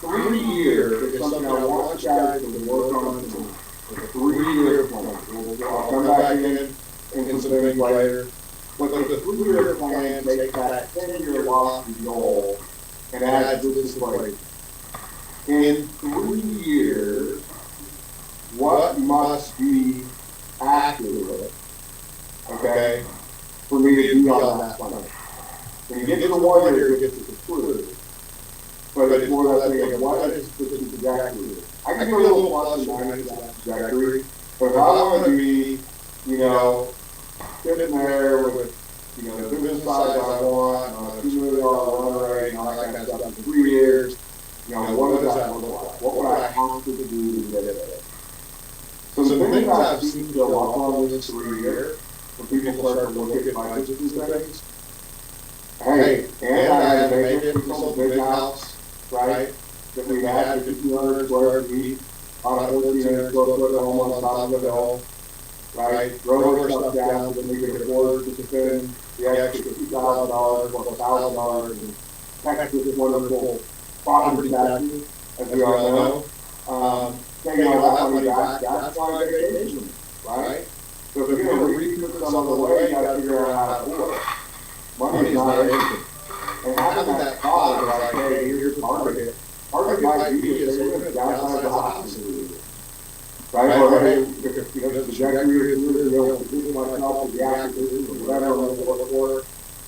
3 years is something I want you guys to work on for 3 years. I'll come back in some things later. But the 3-year plan takes that 10-year lofty goal and adds this equation. In 3 years, what must be accurate, okay, for me to be on that plan? When you get to the 1 year, it gets to the 2. But it's more that thing of what is the trajectory? I can do a little plus and minus that trajectory, but if I want to be, sitting there with, the business size I want, $2 million run rate, and all that kind of stuff in 3 years, what does that look like? What would I have to do to get it there? So the things I've seen go up on this 3 years, when people start to look at budgets and things, hey, and I had to make it, we sold a big house, right? That we had 1,500 square feet on a 1,400 square foot home on top of the hill, right? Wrote our stuff down so that we could afford to spend the extra $2,000 plus $1,000 and taxes this wonderful property taxes, as we all know. Taking all that money back, that's my vacation, right? So if you're going to recoup some of the way, you got to figure out how to do it. Money is not anything. And having that thought of like, hey, here's the target. Target might be is they're going to downsize the house. Right? Or hey, if the trajectory is really able to do myself with the acquisition or whatever I'm going to look for,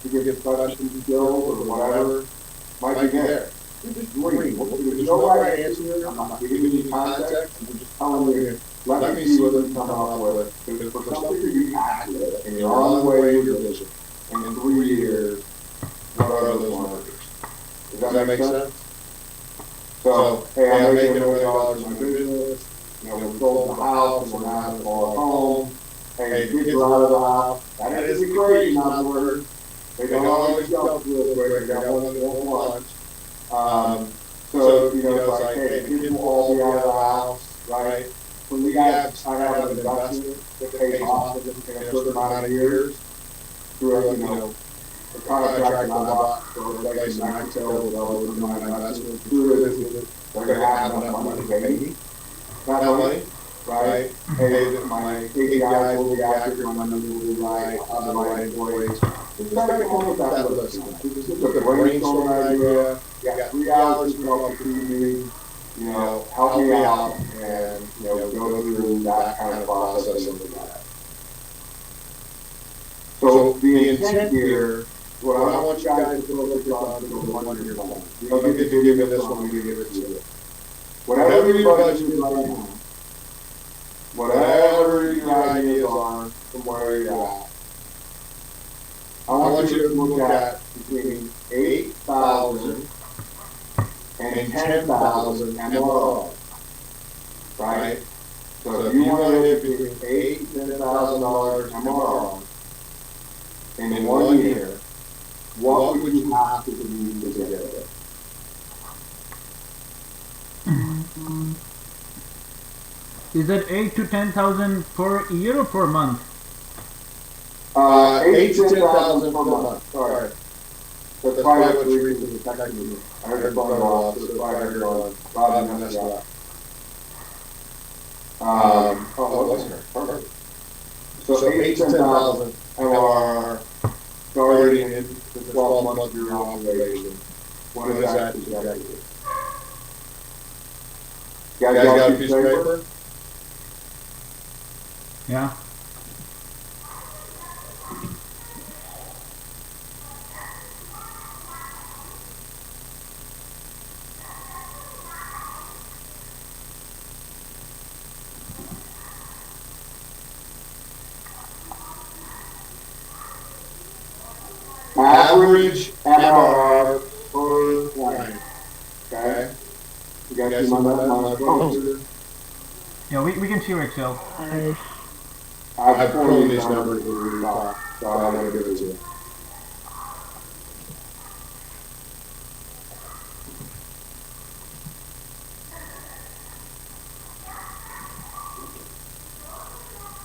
to get specialty skills or whatever, might be there. You're just dreaming. There's no right answer here. I'm not giving you context. I'm just telling you, let me see what we come up with. Because for something to be accurate and you're on the way to your vision, and in 3 years, what are those markers? Does that make sense? So, hey, I'm making $1 million in my business. We sold the house, and we're now going to call it home. Hey, the kids are out of the house. That is crazy, not word. They don't always go through this way. They got one that won't lunch. So, it's like, hey, the kids will all be out of the house, right? When we have, I have an investment that pays off in a certain amount of years through, the contract I bought for a place in Mexico with all of my investment. Through it, they're going to have enough money to pay me that money, right? Hey, my KPIs will be accurate, my numbers will be right, I'll have the right employees. Just start to come with that list. Just look at a brainstorming idea. You got 3 hours to come up with me, help me out, and, go through that kind of process and that. So the intent here, what I want you guys to focus on is the 1 year plan. You don't get to give it this one, you give it to you. Whatever your budget is right now, whatever your ideas are from where you're at, I want you to look at between 8,000 and 10,000 MRR, right? So if you want to hit between $8,000 and $10,000 MRR in 1 year, what would you have to do to get it? Is that 8 to 10,000 per year or per month? 8 to 10,000 per month. Sorry. That's probably what the reason is technically. I heard it going off, so it's probably Rob messed up. What was her? Perfect. So 8 to 10,000 MRR starting in the 12 month year operation. What is that projected? You guys got a piece of paper? Yeah. Average MRR per client. Okay? You guys see my phone? Yeah, we can see your Excel. I've pulled these numbers when we talk, so I'm going to give it to you.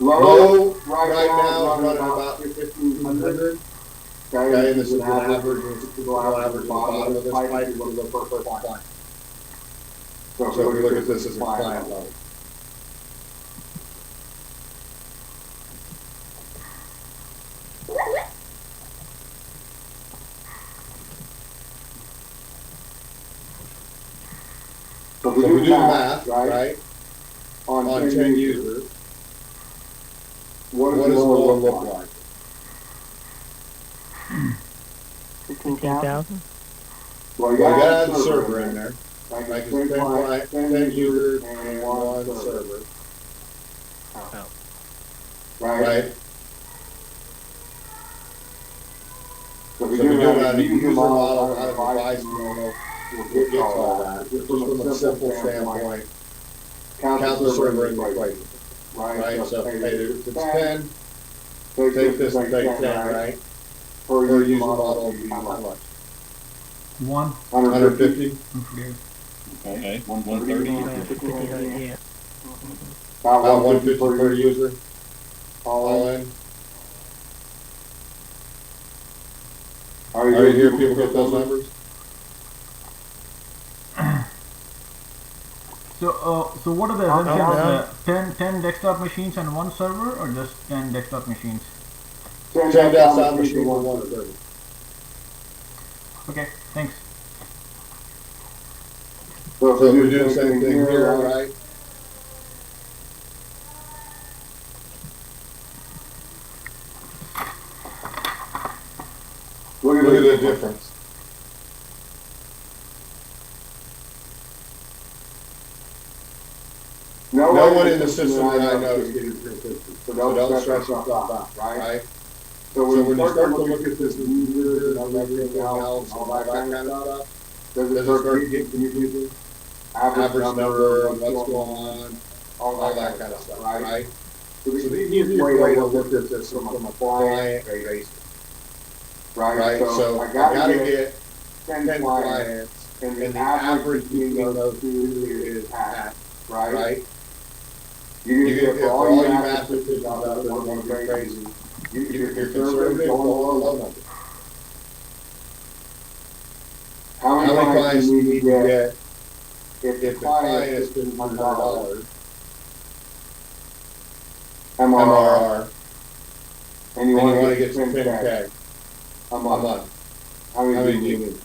Low right now is running about 1,500. Okay, and this is an average, average bottom of this pipe. You want to look for a client. So if we look at this as a client level. So if we do the math, right, on 10 users, what does low look like? 15,000? Well, you gotta add the server in there. Like it's 10 users and one server. Right? So if we do that in a user model, not a device model, we'll get to all that. Just from a simple standpoint, count the server in the equation. Right? So hey, if it's 10, take this and take 10, right? Per user model, you how much? 150? Okay, 130. Yeah. About 150 per user, all in. Are you here? People get those numbers? So what are the assumptions? 10 desktop machines and one server, or just 10 desktop machines? 10 desktop machines and one server. Okay, thanks. So if we do the same thing here, all right? Look at the difference. No one in the system that I know is getting consistent. So don't stress yourself out, right? So when you start to look at this users and everything else, all that kind of stuff, does it start to get confusing? Average number, what's going on, all that kind of stuff, right? So the easiest way to look at this from a client basis. Right? So I gotta get 10 clients, and the average between those two is half, right? You get for all you mathematicians out there that want to be crazy, you're conservative going low number. How many clients do you need to get if the client is $1,500 MRR and you want to get to 10K a month? How many do you need?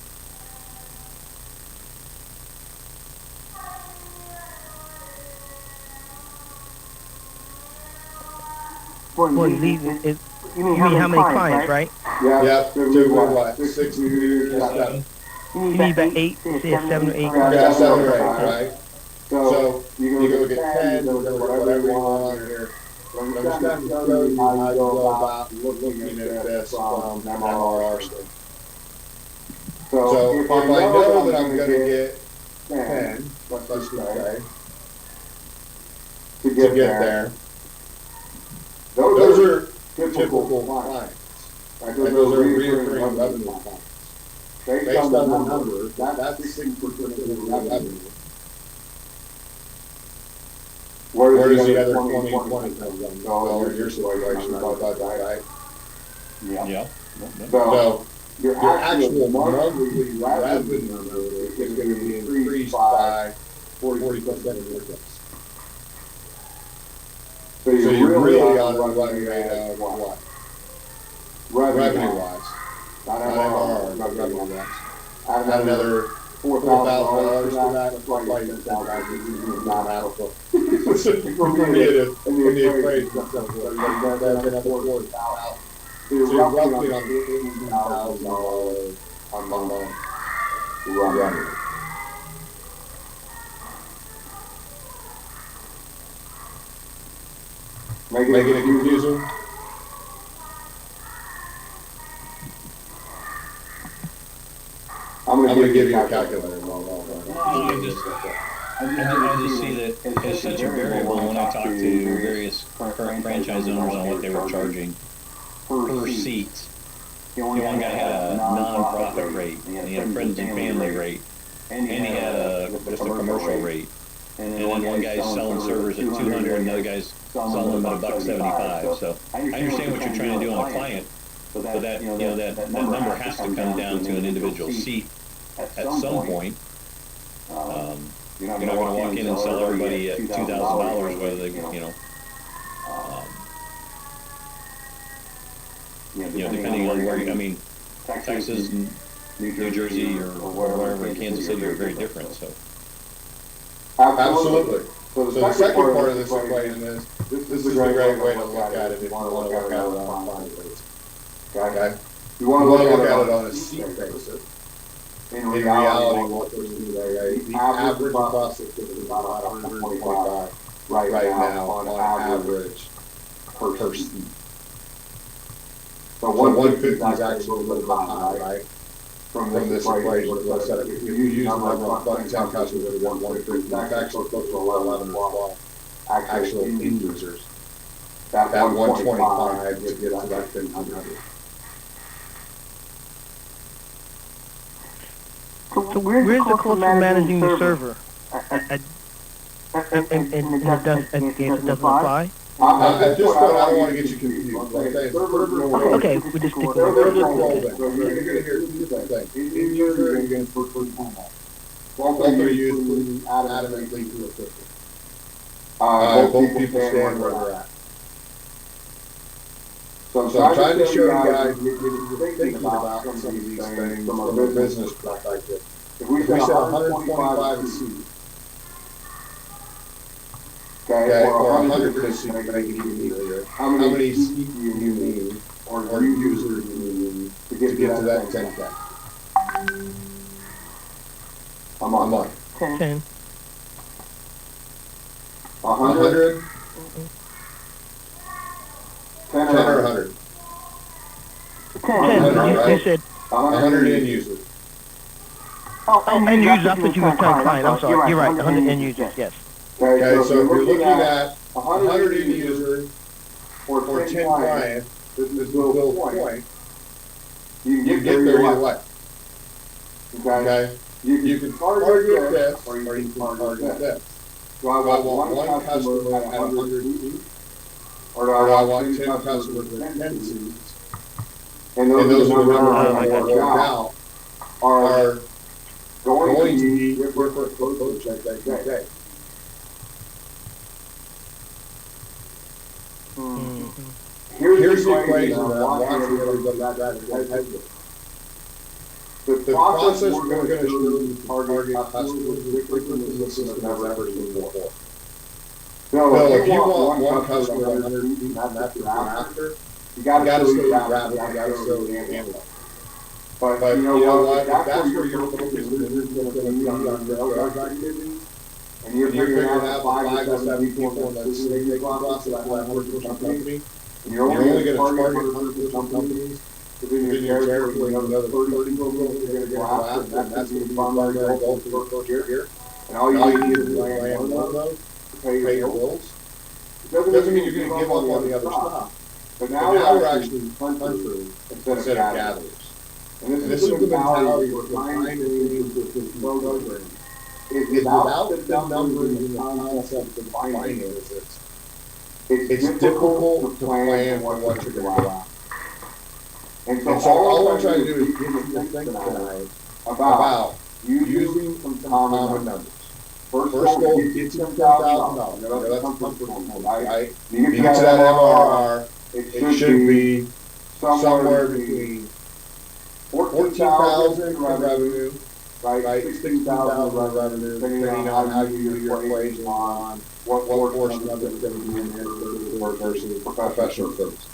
Well, you mean how many clients, right? Yeah, to what? 6 years, yeah. You need about 8, 7 or 8 Yeah, clients. 7 or 8, right? So you go get 10, go whatever you want here. I'm just going to show you how you go about looking at this from MRR standpoint. So if I know that I'm going to get 10, let's just say, to get there, those are typical clients. Right? Those are recurring revenue clients. Based on the numbers, that's 6% of the revenue. Where does the other 20 come from? Well, your situation, right? Yeah. So your actual monthly revenue number is going to be increased by 40% of your business. So you're really ought to evaluate what? Revenue-wise. Not MRR, but revenue-wise. Add another $4,000 to that. That's why you said that is not adequate. For me, it is. In the equation, that's another $4,000. So you're roughly on $18,000 a month revenue. Making it confusing? I'm gonna give you a calculator. I just see that as such a variable when I talk to various current franchise owners on what they were charging per seat. One guy had a non-profit rate, and he had a friends and family rate, and he had just a commercial rate. And then one guy's selling servers at $200, and the other guy's selling them at $1.75. So I understand what you're trying to do on a client, but that that number has to come down to an individual seat at some point. You're not going to walk in and sell everybody at $2,000, whether they depending on where Texas, and New Jersey, or wherever in Kansas City are very different. So. Absolutely. So the second part of this equation is, this is a great way to look at it if you want to look at it on a client basis. Okay? You want to look at it on a seat basis. In reality, what we're doing today, the average bus is about 125 right now on average per seat. So 150 is actually a little bit high, right? From this equation, let's say if you use the number of 10 customers at 150, that's actually close to 11 or 12 actual end users. That 125 gets to that 1,500. So where's the cost of managing the server? And it doesn't apply? At this point, I don't want to get you confused. Okay, we just stick with it. it. You're going to hear two things. In user and again, for time. Both are used adamantly to assist. Both people stand where they're at. So I'm trying to show you guys, you're thinking about some of these things from a business perspective. If we say 125 seats, okay, or 100 seats, make it even easier. How many seats do you need, or users do you need to get to that 10K? A month. 10. 100? 10 or 100? 10. You said 100 end users. Oh, end users. I thought you were telling client. I'm sorry. You're right. 100 end users. Yes. Okay, so if you're looking at 100 end users for 10 clients, this is Bill's point. You can get there either way. Okay? You can target this, or you can target this. Do I want one customer at 100 seats? Or do I want 10 customers at 10 seats? And those are the numbers that work out are going to be different quotes that they take. Here's the equation that I'm watching everybody that the process we're going to show you to target customers with different in the system than I've ever seen before. Bill, if you want one customer at 100 feet, and that's what you're after, you got to still grab it, you got to still handle it. But you know what, if that's where your focus is going to be on sales activity, and you're figuring out 5 to 7 people in that city process that have 100% company, and you're only going to target 100% companies, within your territory of another 30 people that you're going to go after, and that's going to be primary goal for your first year. And all you need is land one of those to pay your bills. It doesn't mean you're going to give up on the other stuff. But now we're actually hunters instead of gatherers. And this is the mentality we're trying to do with this program. It's without the numbers and the concepts of finances. It's difficult to plan what you're going to do. And so all I'm trying to do is get you to think tonight about using some common numbers. First goal is get you $10,000. You know, that's the comfort level, right? You get to that MRR, it should be somewhere between 14,000 in revenue, right? 16,000 in revenue, depending on how you do your equation on what portion of it's going to be in there versus professional service.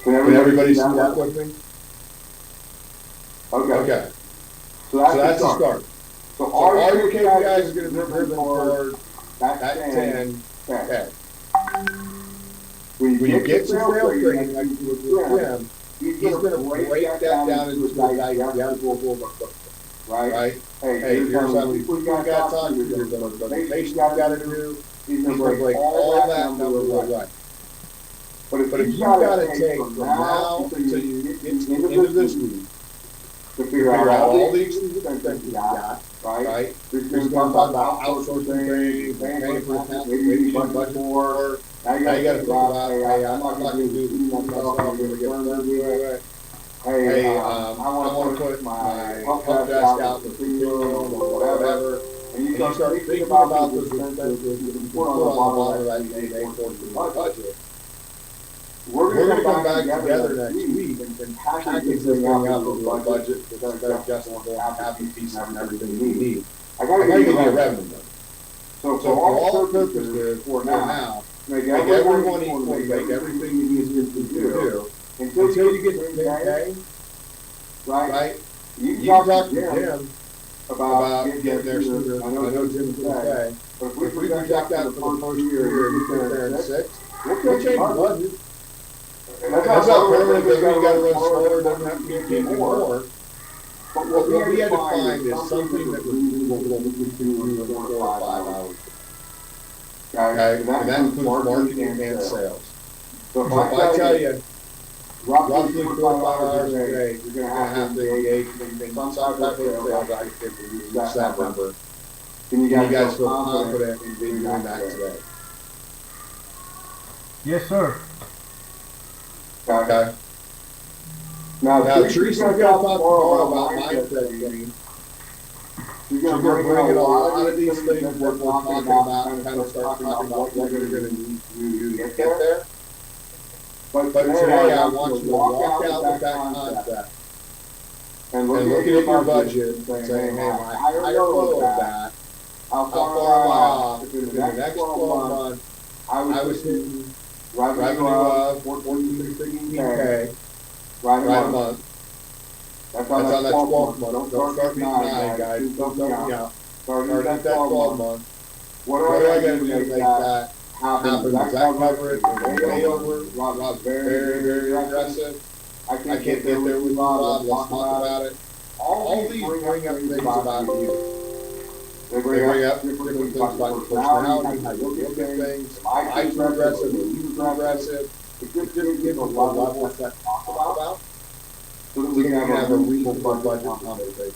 Can everybody see that with me? Okay. So that's the start. So all your KPIs are going to be driven toward that 10K. When you get to sales training, like you with Jim, he's going to break that down into the right? Hey, here's how many people you got to talk to, here's the presentation you got to do. He's going to break all that number right. But if you got to take from now until you get to the end of this week to figure out all the expenses you got, right? There's going to talk about outsourcing things, paying for accounts, maybe budget more. Now you got to think about, hey, I'm not going to do myself, I'm going to get done. Hey, I want to put my help desk out in the free room or whatever. And you start thinking about those expenses, you can put on the bottom line of that day towards the budget. We're going to come back together next week and package this thing out into a budget that's just going to have the pieces and everything you need. I got to give you a revenue number. So for all purposes, for now, make everyone equal, make everything you need to do until you get to 10K, right? You talk to Jim about getting there sooner. I know Jim's going to say, but if we project that for the first year and we get there in 6, we'll change the budget. That's not permanent, because we got to run slower, doesn't have to be more. But what we had to find is something that was reasonable to do in 4 or 5 hours. Okay, and that includes marketing and sales. So if I tell you, roughly 4 or 5 hours a day, you're going to have to engage in some type of sales activity to reach that number. Can you guys feel confident in doing that today? Yes, sir. Okay. Now Teresa's going to talk more about mindset training. She's going to bring in a lot of these things that we're talking about and kind of start talking about what you're going to need to get there. But today I want you to walk out with that concept and looking at your budget and saying, hey, my higher low of that, how far am I off? If in the next 12 months, I was hitting revenue of 14,16K right a month. That's on that 12th month. Don't start beating 9, guys. Don't start me out. Start at that 12 month. What do I got to do to make that happen? Does that cover it? Way over. Rob's very, very aggressive. I can't get there with Rob. Let's talk about it. All these bring up things about you. They bring up different things about your personality, how you look at things. I'm too aggressive, or you too aggressive. It just gives a level of that talk about, so that we can have a reasonable budget conversation.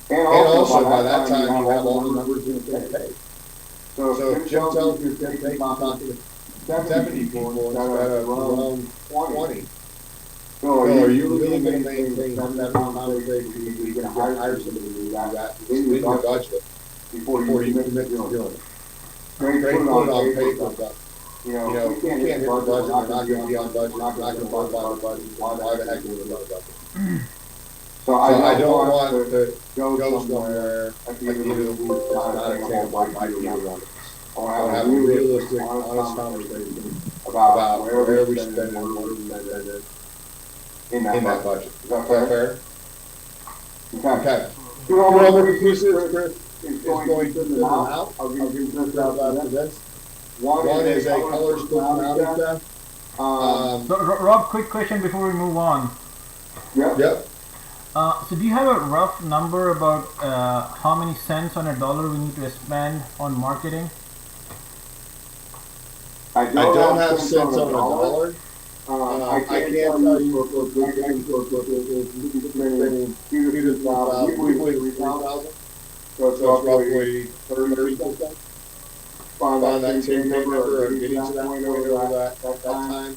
And also, by that time, you have all the numbers in the page. So if Jim tells you it's going to take talking to 70 people instead of around 20, so are you really going to maintain that conversation? You're going to hire somebody to do that in your budget before you commit to doing it. Great, put it on paper, but you know, we can't hit the budget, we're not going to be on budget, we're not going to abide by the budget, why the heck would we abide by the budget? So I don't want to go somewhere at the end of the week, not example like I do on this. I want to have a realistic, honest conversation about where we spend it and what we spend it in that budget. Is that fair? Okay. Two other pieces Chris is going to them out. I'll give you Chris out after this. One is a colors personality test. So Rob, quick question before we move on. Yep. So do you have a rough number about how many cents on a dollar we need to spend on marketing? I don't have cents on a dollar. I can't tell you for a good thing for spending 2,000, usually 3,000. So it's roughly 30%. Find that same number or getting to that point over that time.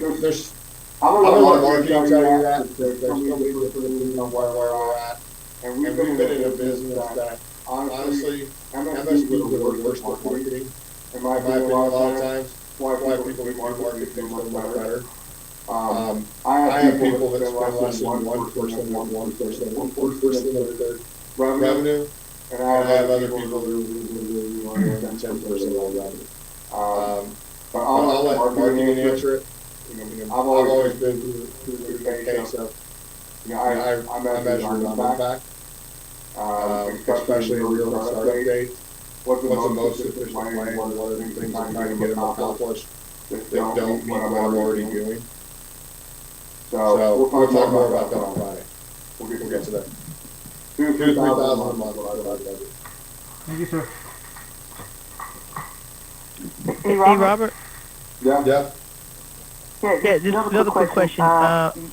There's I'm going to marketing tell you that. There's no way to put it on where we're at. And we've been in a business that, honestly, MSPs are the worst at marketing. In my opinion, a lot of times, why people market things much better. I have people that spend less than 1% of their revenue, and I have other people who are more than 10% of their revenue. But I'll let marketing answer it. I've always been through the case of, I measure on impact, especially a real startup date. What's the most efficient way? What are the things I'm trying to get them accomplished that don't meet what I'm already doing? So we'll talk more about that on Friday. We'll get to that. 2,000 to 3,000 a month. Thank you, sir. Hey, Robert. Yeah. Yeah, just another quick question.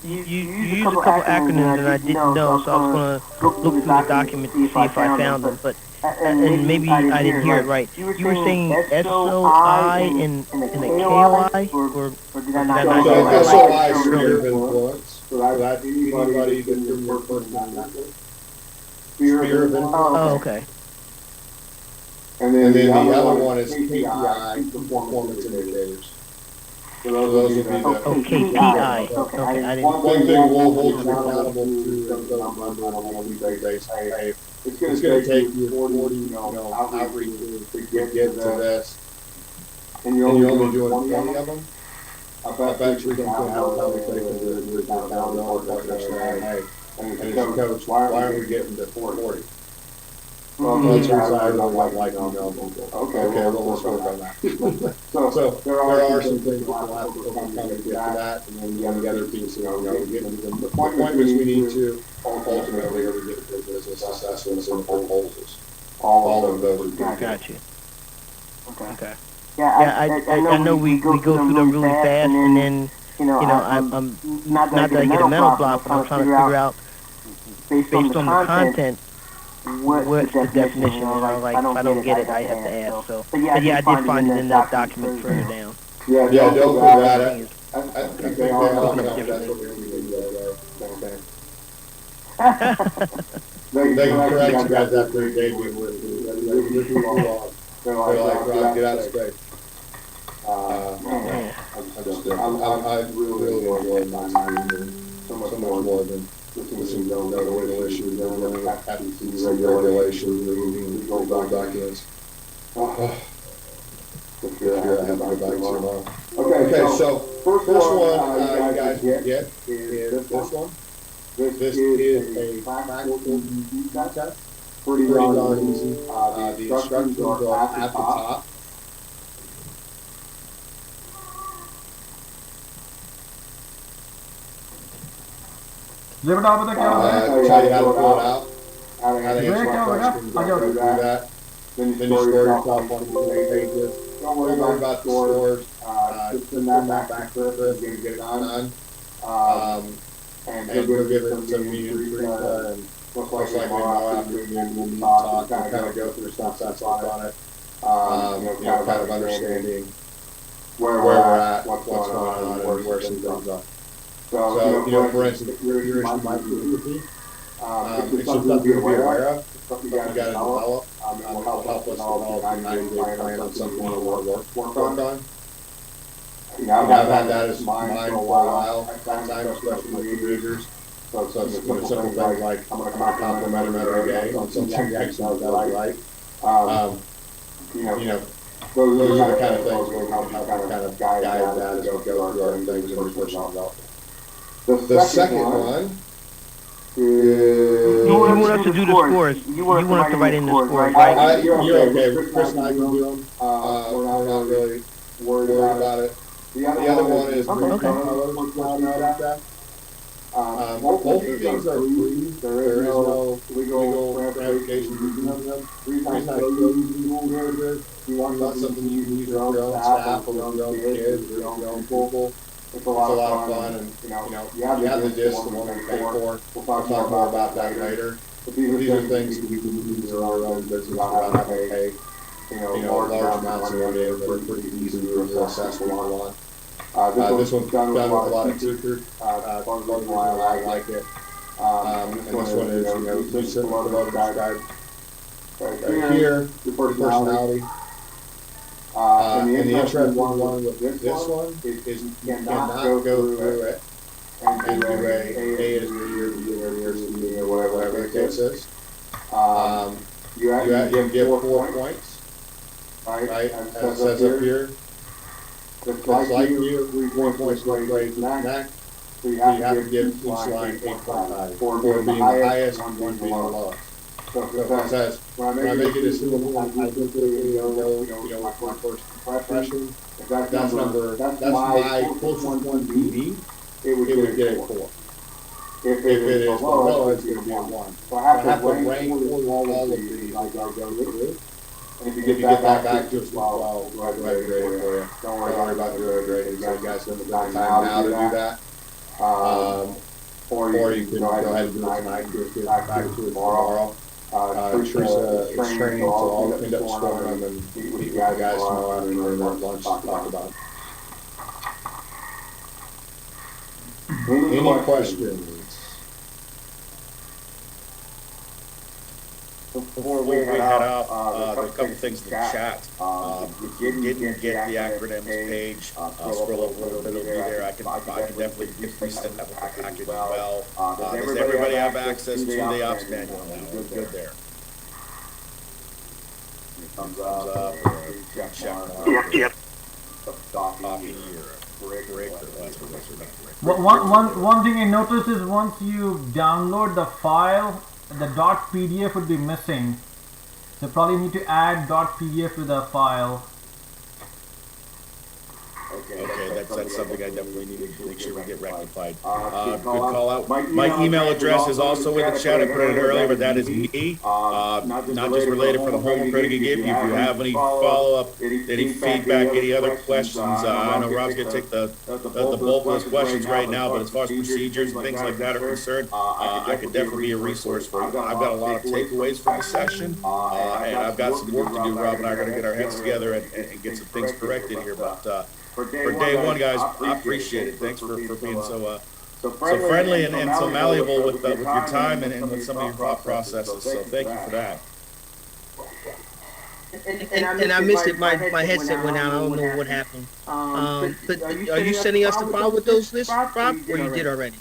You used a couple acronyms that I didn't know, so I was going to look through the document to see if I found them. But and maybe I didn't hear it right. You were saying SOI and a KOI, or did I not hear it right? SOI is sphere of influence. So that's anybody that you're your person network. Sphere of influence. Oh, okay. And then the other one is KPI, performance indicators. So those would be the KPI. Okay, I didn't. One thing we'll hold you accountable to those numbers on a weekly basis. Hey, it's going to take you 40 outreach to get to this, and you're only doing 20 of them. I bet you can have conversations with your down understand, hey, and as a coach, why aren't we getting to 40? Well, that's your side, I don't like you know. Okay, well, let's work on that. So there are some things that we'll have to kind of get to that, and then the other piece, getting the appointments we need to, ultimately, we get to business assessments and proposals. All of those. Got you. Okay. Yeah, I know we go through them really fast, and then, I'm not that I get a mental block, but I'm trying to figure out, based on the content, what's the definition, and like, if I don't get it, I have to ask, so. But yeah, I did find it in that document further down. Yeah, don't forget it. I think they are looking up that's what they can correct you guys after a game with they're like, Rob, get out of space. I really enjoyed my time so much more than listening to legal issues, FTC regulations, legal documents. I have to go back tomorrow. Okay, so first one you guys will get is this one. This is a practical EEG test. Pretty darn easy. The instructions are at the top. Zip it out with the camera. Tell you how to fill it out. How to answer questions. Do that. Then you store yourself on 28 pages. Don't worry about the scores. Just send that back to Chris and get it done. And we'll give it some meeting and most likely tomorrow afternoon we'll talk and kind of go through stuff that's on it. Kind of understanding where we're at, what's going on, and where some things are. So, for instance, if your issue might be empathy, it's just something to be aware of, something you got to develop, and will help us develop a 90-day plan on something you want to work on. I've had that as mine for a while, at times, especially with teenagers. So simple things like, I'm going to compliment them every day on something you actually really like. Those are the kind of things where we can help kind of guide that as we go through our things and personal development. The second one is... You want us to do the scores. You want us to write in the scores, right? You're okay. Chris and I can do them. We're not really worried about it. The other one is... Both of these are free. There is no legal ramifications of them. The reason I use is you want something you can use your own staff or your own kids or your own people. It's a lot of fun, and you have the disc, the one we pay for. We'll talk more about that later. But these are things that you can use in our own business without having to pay large amounts of money. They're pretty easy to assess what you want. This one's done with a lot of teachers. Part of the reason why I like it And this one is, you sit below described right here, your personality. And the interesting one with this one is you cannot go through it and do A is B or B or C or whatever the case is. You give 4 points, right? As it says up here. It's like you, 3 points go great to the neck. So you have to give each line 8.5. 4 being the highest, 1 being the lowest. So it says, when I make a decision, I typically go my first impression. If that's my closest one to B, it would get a 4. If it is below, it's going to be a 1. So I have to rank all of these as I go through. And if you get that back to us, well, go ahead and grade it for you. Don't worry about doing grading. So you guys have the time now to do that. Or you can go ahead and do it tonight and get back to it tomorrow. Teresa is training, so I'll end up scoring them and meet with you guys tomorrow afternoon at lunch to talk about it. Any questions? Before we head off, there are a couple things in the chat. If you didn't get the acronyms page, scroll up a little bit, it'll be there. I can definitely resend that with the package as well. Does everybody have access to the ops manual now? We're good there. Thumbs up, check. Yep. Copy or break or One thing I noticed is once you download the file, the .pdf would be missing. So probably need to add .pdf to the file. Okay, that's something I definitely need to make sure we get rectified. Good call out. My email address is also in the chat. I put it in earlier, but that is me. Not just related for the homework credit you gave me. If you have any follow-up, any feedback, any other questions, I know Rob's going to take the bulk of those questions right now, but as far as procedures and things like that are concerned, I could definitely be a resource for you. I've got a lot of takeaways from the session, and I've got some work to do. Rob and I are going to get our heads together and get some things corrected here, but for day one, guys, I appreciate it. Thanks for being so friendly and so malleable with your time and with some of your thought processes. So thank you for that. And I missed it. My headset went out. I don't know what happened. But are you sending us the file with those lists, Rob, or you did already?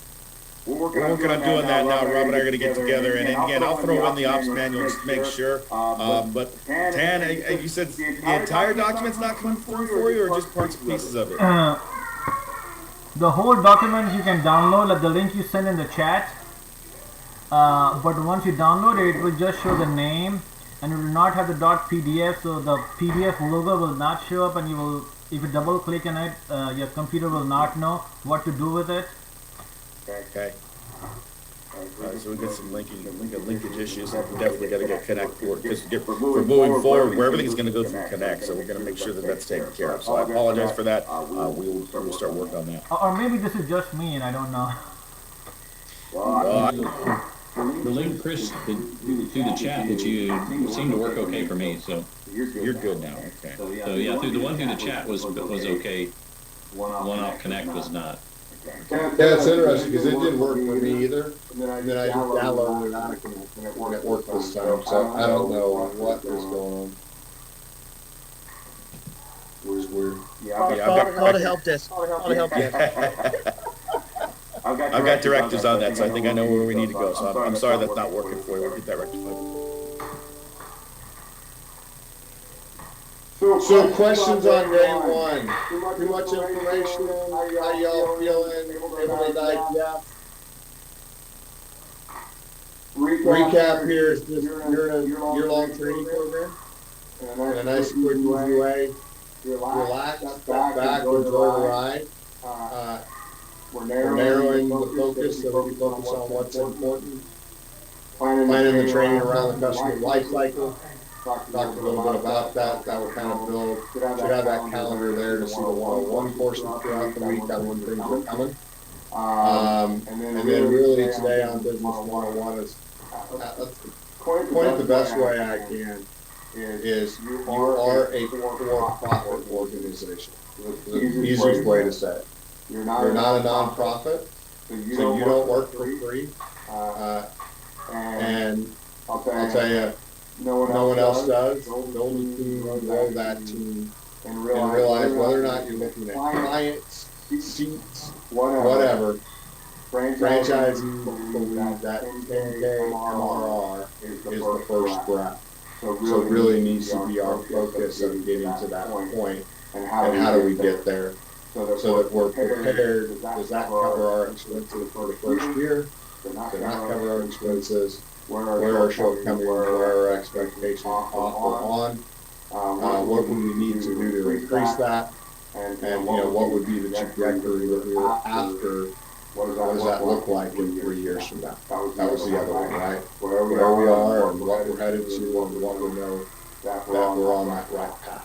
We're working on doing that now. Rob and I are going to get together, and again, I'll throw in the ops manual just to make sure. But Tan, you said the entire document's not coming through for you, or just parts and pieces of it? The whole document you can download at the link you send in the chat. But once you download it, it will just show the name, and it will not have the .pdf. So the PDF logo will not show up, and you will, if you double click on it, your computer will not know what to do with it. Okay. So we got some linkage issues, and we definitely got to get Connect for it, because we're moving forward where everything's going to go through Connect, so we're going to make sure that that's taken care of. So I apologize for that. We'll start working on that. Or maybe this is just me, and I don't know. The link, Chris, through the chat that you seemed to work okay for me, so you're good now. Okay. So yeah, the one through the chat was okay. One off Connect was not. Yeah, it's interesting because it didn't work for me either. And then I just downloaded it on Connect and it worked this time. So I don't know what is going on. It was weird. Call the help desk. I've got directives on that, so I think I know where we need to go. So I'm sorry that's not working for you. We'll get that rectified. So questions on day one. Too much information. How y'all feeling? Able to digest? Recap here is just you're in a year-long training program. And a nice quick way. Relax, step back, enjoy the ride. We're narrowing the focus so we can focus on what's important. Planning the training around the customer life cycle. Talked a little bit about that. That would kind of build, should have that calendar there to see the one-on-one portion throughout the week on when things are coming. And then really today on Business 101 is, point it the best way I can, is you are a for-profit organization. It's the easiest way to say it. You're not a nonprofit. so you don't work for free. And I'll tell you, no one else does. Build a team, grow that team, and realize whether or not you're looking at clients, seats, whatever. Franchisees believe that 10K MRR is the first breath. So it really needs to be our focus of getting to that point. And how do we get there so that we're prepared? Does that cover our expenses for the first year? Does not cover our expenses? Where are our shortcomings? Where are our expectations off or on? What would we need to do to increase that? And what would be the trajectory that we were after? What does that look like in 3 years from now? That was the other one, right? Where we are and what we're headed to and what we know that we're on that right path.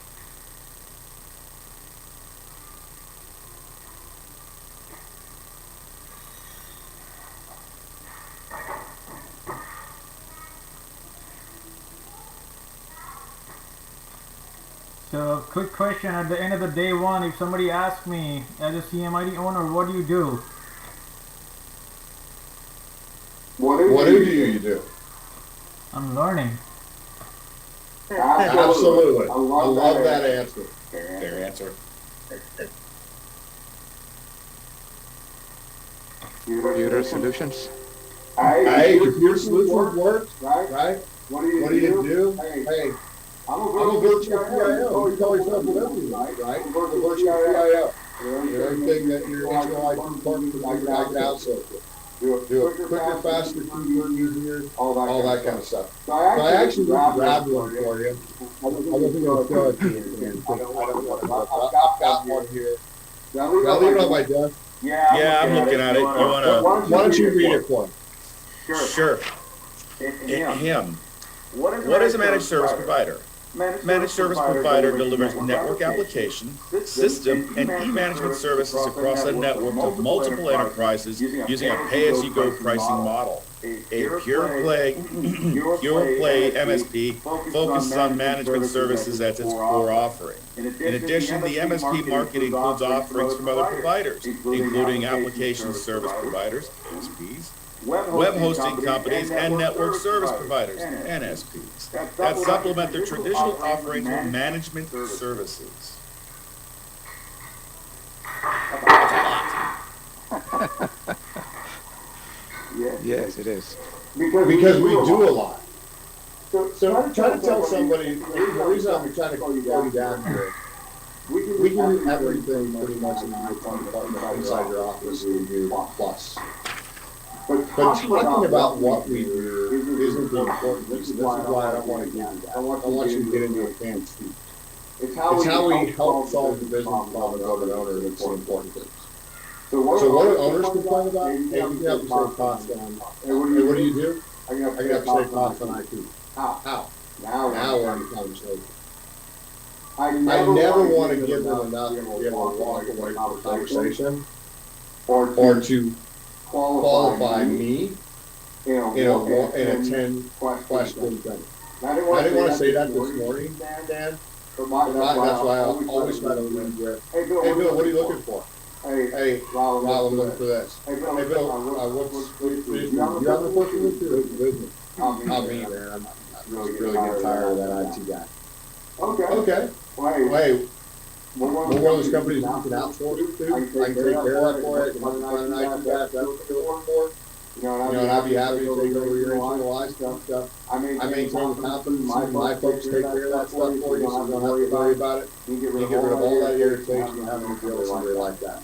So, quick question at the end of the day one, if somebody asks me, as a CMID owner, what do you do? What do you do? I'm learning. Absolutely. I love that answer. Fair answer. Computer solutions. Hey, computer solutions works, right? What do you do? Hey, I'm a virtual PIO. You call yourself whatever you like, right? I'm a virtual PIO. Everything that your internal IT department can outsource it. Do it quicker, faster, cheaper, easier, all that kind of stuff. So I actually grabbed one for you. I wasn't going to show it to you. I've got one here. I'll leave it on my desk. Yeah, I'm looking at it. Why don't you read it for me? Sure. Him. What is a managed service provider? Managed service provider delivers network application, system, and e-management services across a network of multiple enterprises using a pay-as-you-go pricing model. A pure play MSP focuses on management services as its core offering. In addition, the MSP market includes offerings from other providers, including application service providers, ASPs, web hosting companies, and network service providers, NSPs, that supplement their traditional offerings with management services. That's a lot. Yes, it is. Because we do a lot. So try to tell somebody, the reason I'm trying to call you down here, we can do everything pretty much in the IT department inside your office we do plus. But talking about what we do isn't the important piece. This is why I don't want to give you that. I want you to get into a fancy speak. It's how we help solve the business problem of an owner that's the important thing. So what do owners complain about? Hey, you have to save costs on. Hey, what do you do? I have to save costs on IT. How? Now we're in the conversation. I never want to give them enough to be able to walk away from the conversation or to qualify me in a 10-question thing. I didn't want to say that this morning, Dan, but that's why I always try to lead with, hey Bill, what are you looking for? Hey, Rob, I'm looking for this. Hey Bill, what's business? You have a question with your business? Not me, man. I'm really getting tired of that IT guy. Okay. Hey, we're one of those companies you can outsource to. I can take care of that for you. I can find an IT guy. That's what you're looking for. And I'd be happy to take over your internal stuff. I maintain the confidence. My folks take care of that stuff for you, so you don't have to worry about it. You get rid of all that irritation and having to deal with somebody like that.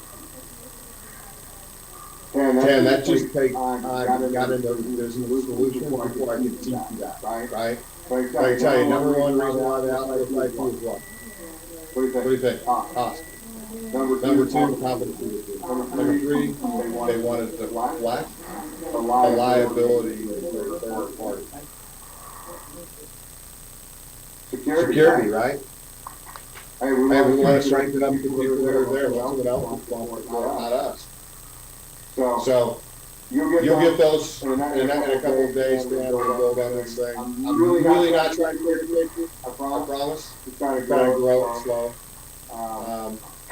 And that just takes time. I got into the business solution before I could teach you that, right? But I tell you, number one reason why they outsource IT is what? What do you think? Cost. Number two, competency. Number three, they wanted to deflect the liability of their third party. Security, right? Hey, we want to strengthen up the people that are there. Well, someone else is responsible, not us. So you'll get those in a couple of days. Dan will build on this thing. I'm really not trying to irritate you. I promise. Just trying to grow it slow.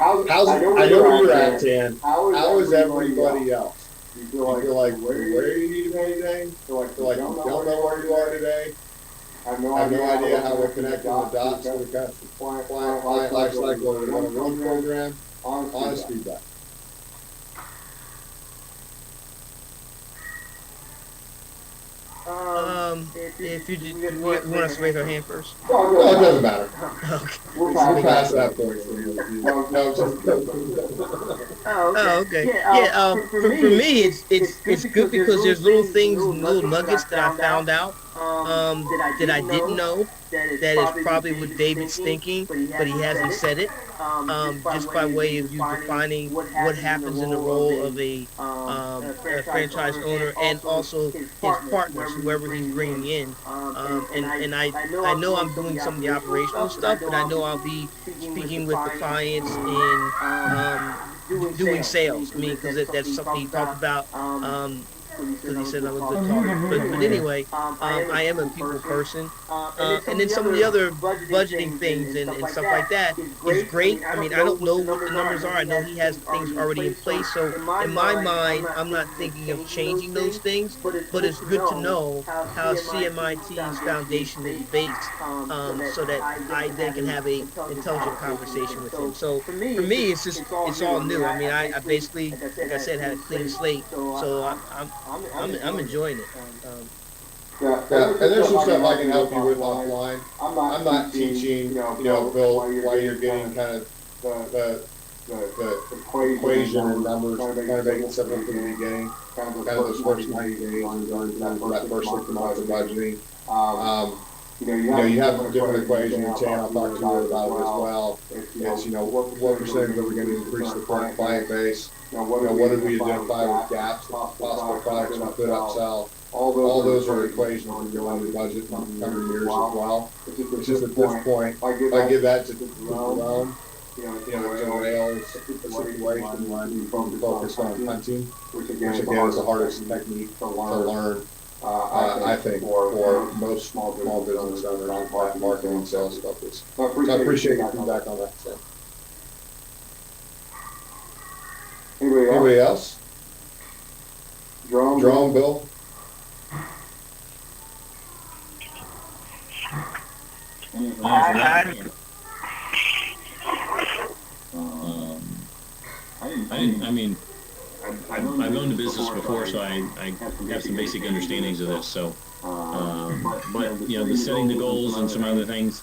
I know where you're at, Dan. How is everybody else? you feel like where you need to be today, feel like you don't know where you are today, have no idea how we're connecting the dots to the client life cycle of the one program, honest feedback. If you want us to raise our hand first. No, it doesn't matter. Okay. We'll pass that point. Oh, okay. Yeah. For me, it's good because there's little things, little nuggets that I found out that I didn't know. That is probably what David's thinking, but he hasn't said it. Just by way of you defining what happens in the role of a franchise owner and also his partners, whoever he's bringing in. And I know I'm doing some of the operational stuff, but I know I'll be speaking with the clients in doing sales. I mean, because that's something he talked about. Because he said I'm a good talker. But anyway, I am a people person. And then some of the other budgeting things and stuff like that is great. I mean, I don't know what the numbers are. I know he has things already in place. So in my mind, I'm not thinking of changing those things. But it's good to know how CMIT's foundation is based so that I then can have a intelligent conversation with him. So for me, it's all new. I mean, I basically, like I said, had a clean slate. So I'm enjoying it. Yeah, and there's some stuff I can help you with offline. I'm not teaching, Bill, while you're getting kind of the equation and numbers, kind of making simple from the beginning, kind of those first 90 days, that first 6 months of budgeting. You have a different equation, and Chan, I'll talk to you about it as well. It's, what percentage are we going to increase the current client base? What did we identify with gaps, possible products we could upsell? All those are equations that go into the budget in the coming years as well. It's just at this point, if I give that to Jerome, Rails, a situation where I'm focused on hunting, which again is the hardest technique to learn. I think for most small business owners with marketing and sales focus. So I appreciate your feedback on that. So. Anybody else? Jerome, Bill? I've owned a business before, so I have some basic understandings of this. So, but the setting the goals and some other things,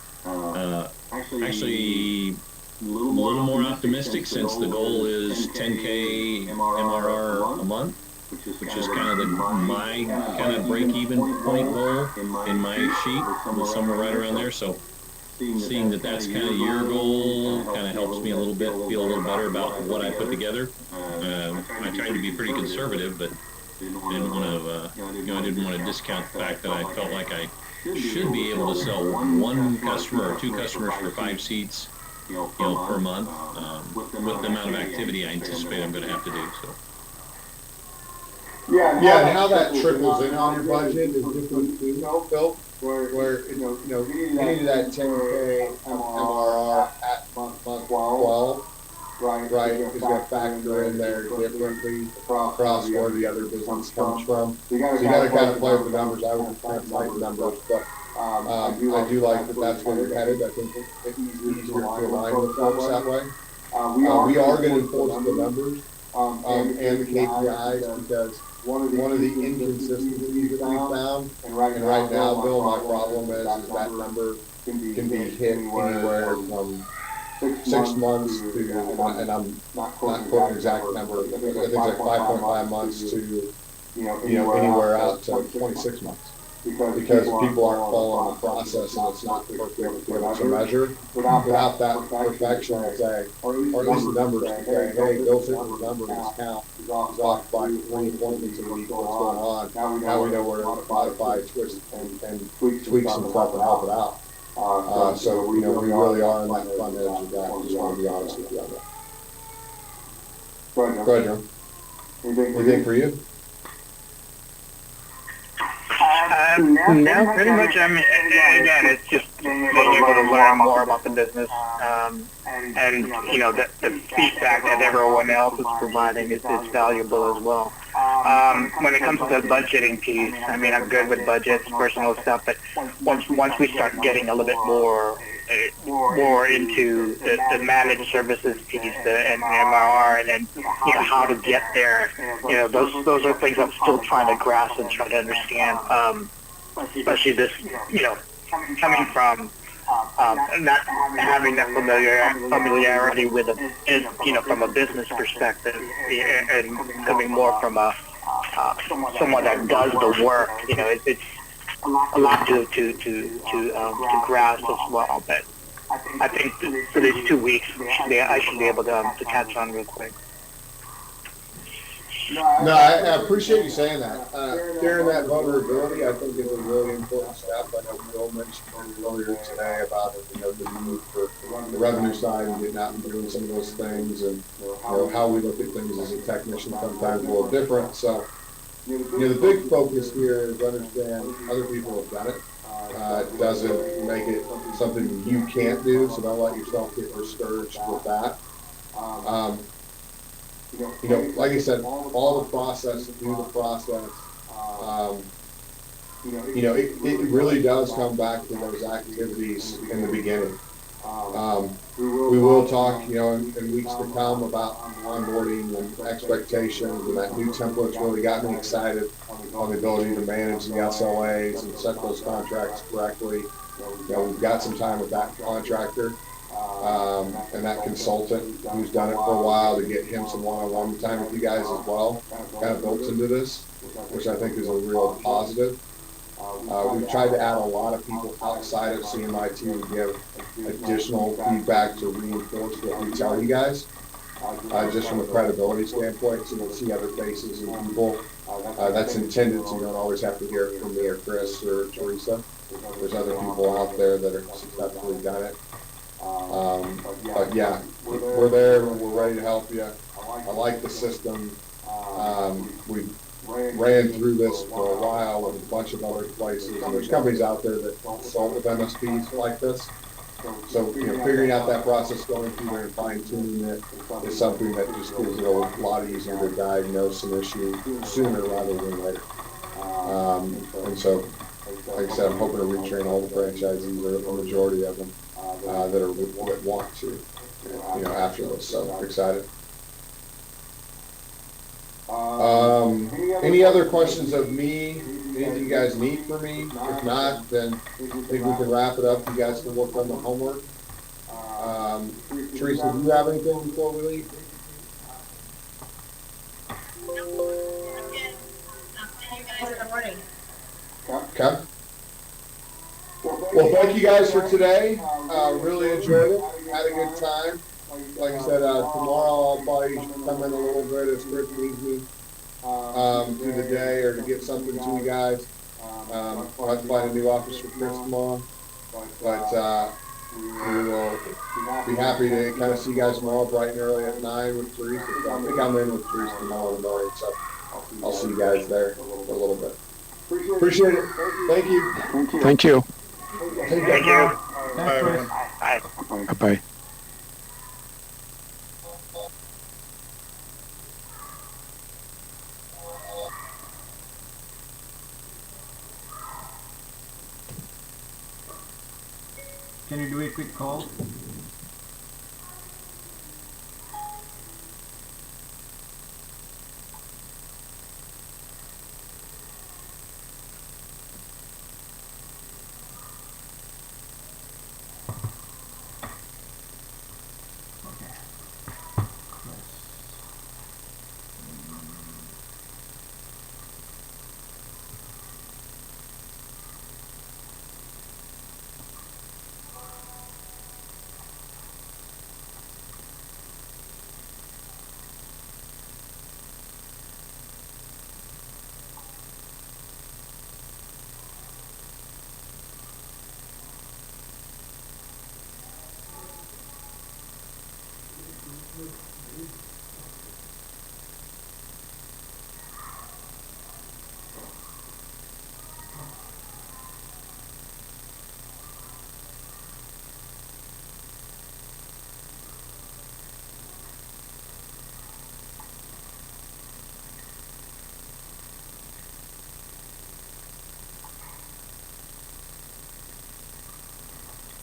actually a little more optimistic since the goal is 10K MRR a month, which is kind of my kind of break-even point goal in my sheet, somewhere right around there. So seeing that that's kind of your goal kind of helps me a little bit feel a little better about what I put together. I tried to be pretty conservative, but didn't want to, I didn't want to discount the fact that I felt like I should be able to sell one customer or two customers for 5 seats, per month, with the amount of activity I anticipate I'm going to have to do. So. Yeah, and how that trickles in on your budget is different too, Phil. Where getting to that 10K MRR at month 12, right, is going to factor in there differently across where the other business comes from. So you got to kind of play with the numbers. I would like the numbers, but I do like that that's where you're headed. I think it's easier to align with folks that way. We are going to enforce the numbers and the KPIs because one of the inconsistencies that we found, and right now, Bill, my problem is that number can be hit anywhere from 6 months to, and I'm not quoting an exact number, I think it's like 5.5 months to, anywhere out to 26 months. Because people aren't following the process and it's not perfect to measure. Without that perfection to say, or at least the numbers to say, hey, Bill's hitting the number in his count is off by 20 appointments a week, what's going on? Now we know where to modify, twist, and tweak some stuff and help it out. So, we really are on that front edge of that. I just want to be honest with you on that. Go ahead, John. Anything for you? No, pretty much. Again, it's just being able to learn more about the business, and the feedback that everyone else is providing is valuable as well. When it comes to the budgeting piece, I mean, I'm good with budgets, personal stuff, but once we start getting a little bit more into the managed services piece, the MRR, and then how to get there, those are things I'm still trying to grasp and try to understand. Especially this, coming from not having that familiarity with it, from a business perspective, and coming more from someone that does the work. It's a lot to grasp as well. But I think for these 2 weeks, I should be able to catch on real quick. No, I appreciate you saying that. Sharing that vulnerability, I think, is a really important step. I know Bill mentioned earlier today about the need for the revenue side and getting out and doing some of those things, and how we look at things as a technician sometimes a little different. So, the big focus here is understand other people have done it. It doesn't make it something you can't do, so don't let yourself get discouraged with that. Like I said, all the process, do the process. It really does come back to those activities in the beginning. We will talk, in weeks to come about onboarding and expectations, and that new template's really got me excited on the ability to manage the SLAs and set those contracts correctly. We've got some time with that contractor. And that consultant who's done it for a while, to get him some one-on-one time with you guys as well, kind of built into this, which I think is a real positive. We've tried to add a lot of people outside of CMIT to give additional feedback to reinforce what we tell you guys, just from a credibility standpoint, so you'll see other faces and people. That's intended, so you don't always have to hear it from me or Chris or Teresa. There's other people out there that are successfully done it. But yeah, we're there and we're ready to help you. I like the system. We ran through this for a while with a bunch of other places, and there's companies out there that don't sell with MSPs like this. So, figuring out that process, going through there and fine tuning it is something that just gives it a lot easier to diagnose an issue sooner rather than later. And so, like I said, I'm hoping to retrain all the franchisees, or the majority of them, that want to, after this. So excited. Any other questions of me? Anything you guys need from me? If not, then I think we can wrap it up. You guys can work on the homework. Teresa, do you have anything before we leave? Okay. Well, thank you guys for today. Really enjoyed it. Had a good time. Like I said, tomorrow I'll probably come in a little bit as Chris needs me through the day, or to get something to you guys. I'll have to find a new office for Chris tomorrow. But we will be happy to kind of see you guys tomorrow bright and early at 9 with Teresa. So I think I'm in with Teresa tomorrow in the morning, so I'll see you guys there for a little bit. Appreciate it. Thank you. Thank you. Thank you. Bye, everyone. Bye. Bye-bye. Can you do a quick call?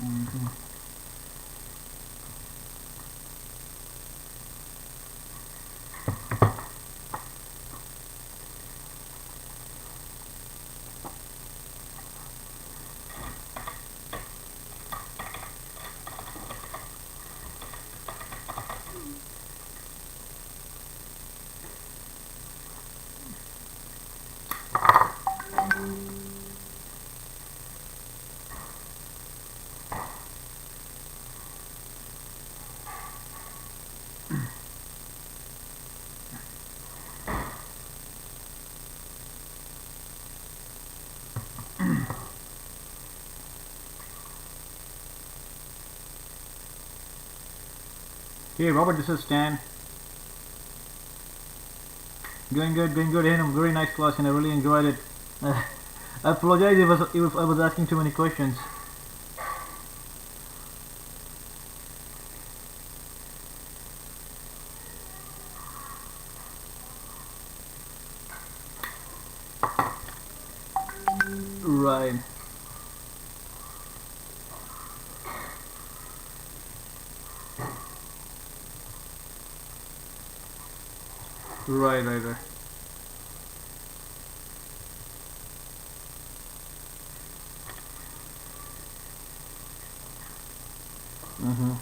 Mhm. Hey Robert, this is Stan. Going good, going good. And a very nice class, and I really enjoyed it. I apologize if I was asking too many questions. Right. Right. Mm-hmm.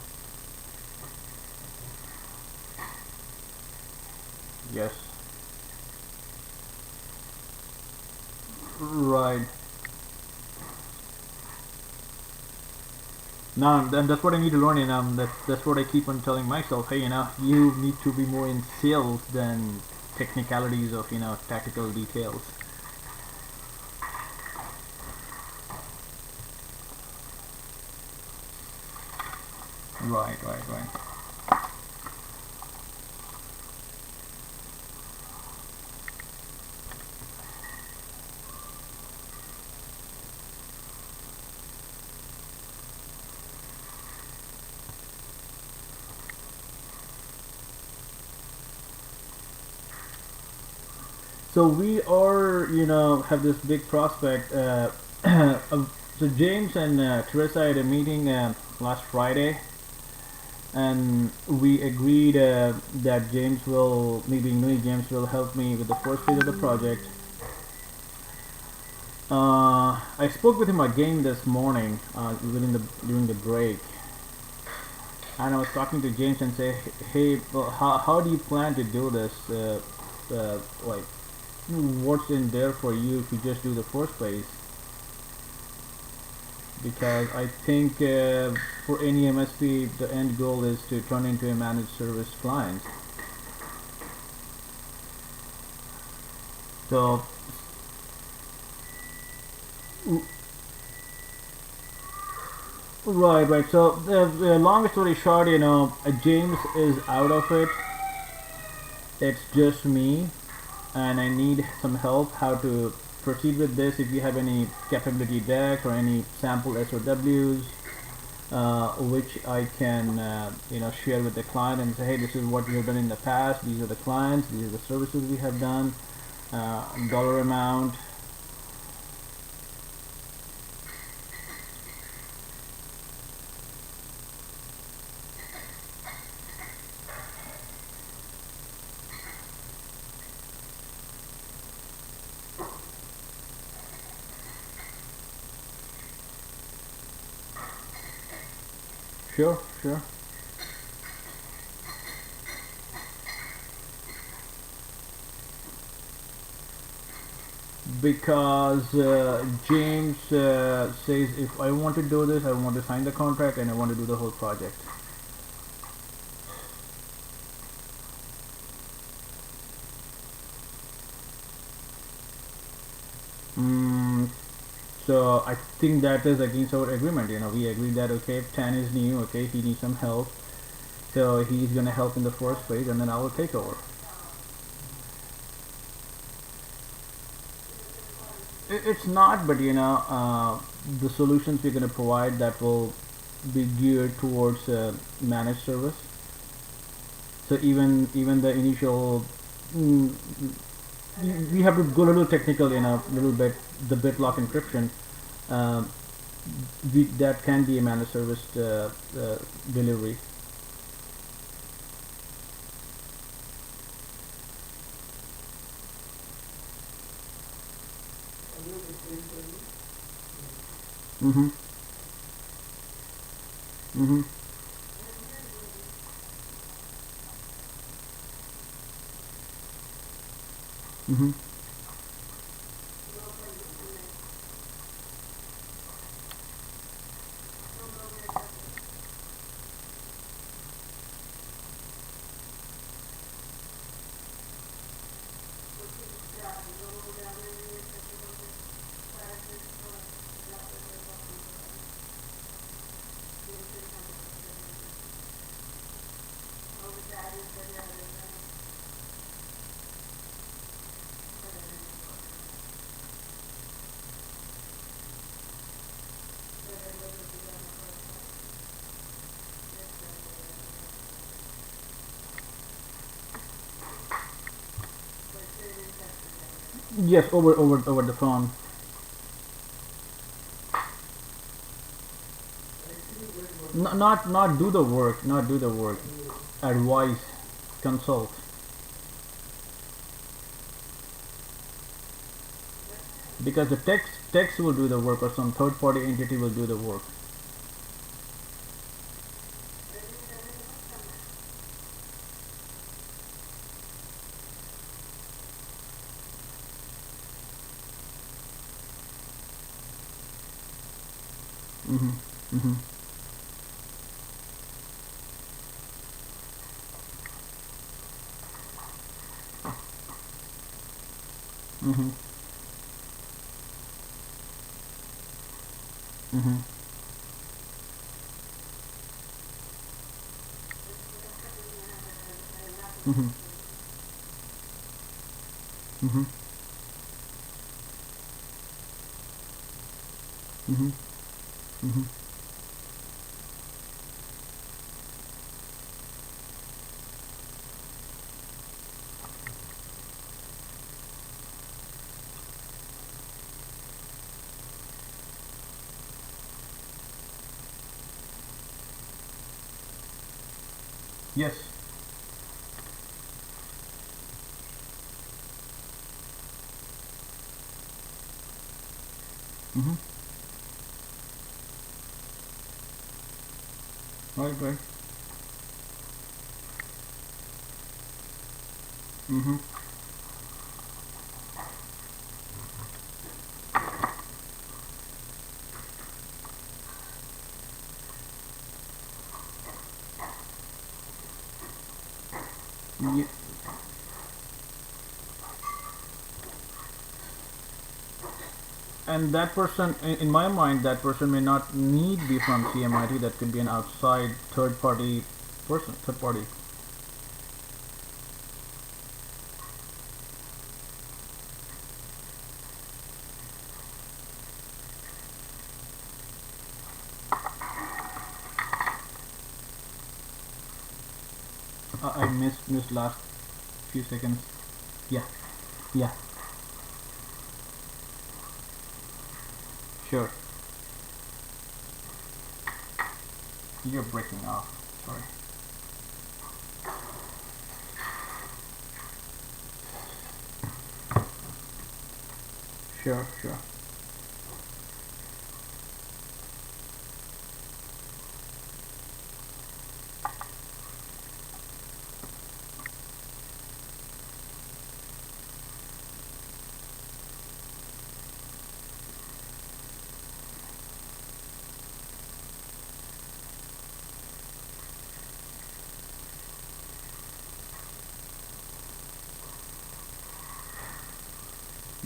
Yes. Right. No, and that's what I need to learn, and that's what I keep on telling myself. Hey, you need to be more in sales than technicalities of tactical details. Right. So we are, have this big prospect. So James and Teresa had a meeting last Friday, and we agreed that James will, me being new, James will help me with the first phase of the project. I spoke with him again this morning during the break, and I was talking to James and say, hey, well, how do you plan to do this? Like, what's in there for you if you just do the first phase? Because I think for any MSP, the end goal is to turn into a managed service client. So, right. So, the long story short, James is out of it. It's just me, and I need some help how to proceed with this. If you have any capability decks or any sample SOWs, which I can share with the client and say, hey, this is what we have done in the past. These are the clients. These are the services we have done. Dollar amount. Sure. Because James says if I want to do this, I want to sign the contract and I want to do the whole project. So I think that is against our agreement. We agreed that okay, if Tan is new, okay, he needs some help, so he's gonna help in the first phase, and then I will take over. It's not, but the solutions we're gonna provide that will be geared towards managed service. So even the initial, we have to go a little technical, little bit the BitLock encryption. that can be a managed service delivery. Mm-hmm. Mm-hmm. Mm-hmm. Yes, over the phone. Not do the work, not do the work. Advise, consult. Because the text will do the work, or some third party entity will do the work. Mm-hmm. Mm-hmm. Mm-hmm. Mm-hmm. Mm-hmm. Mm-hmm. Mm-hmm. Mm-hmm. Yes. Mm-hmm. Right. Mm-hmm. Yeah. And that person, in my mind, that person may not need be from CMIT. That could be an outside third party person, third party. I missed last few seconds. Yeah. Sure. You're breaking off. Sorry. Sure.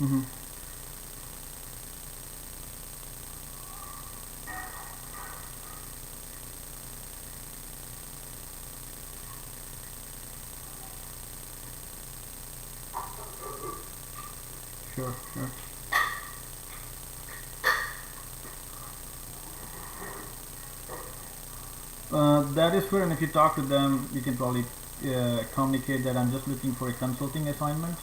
Mm-hmm. Sure. That is fair, and if you talk to them, you can probably communicate that I'm just looking for a consulting assignment.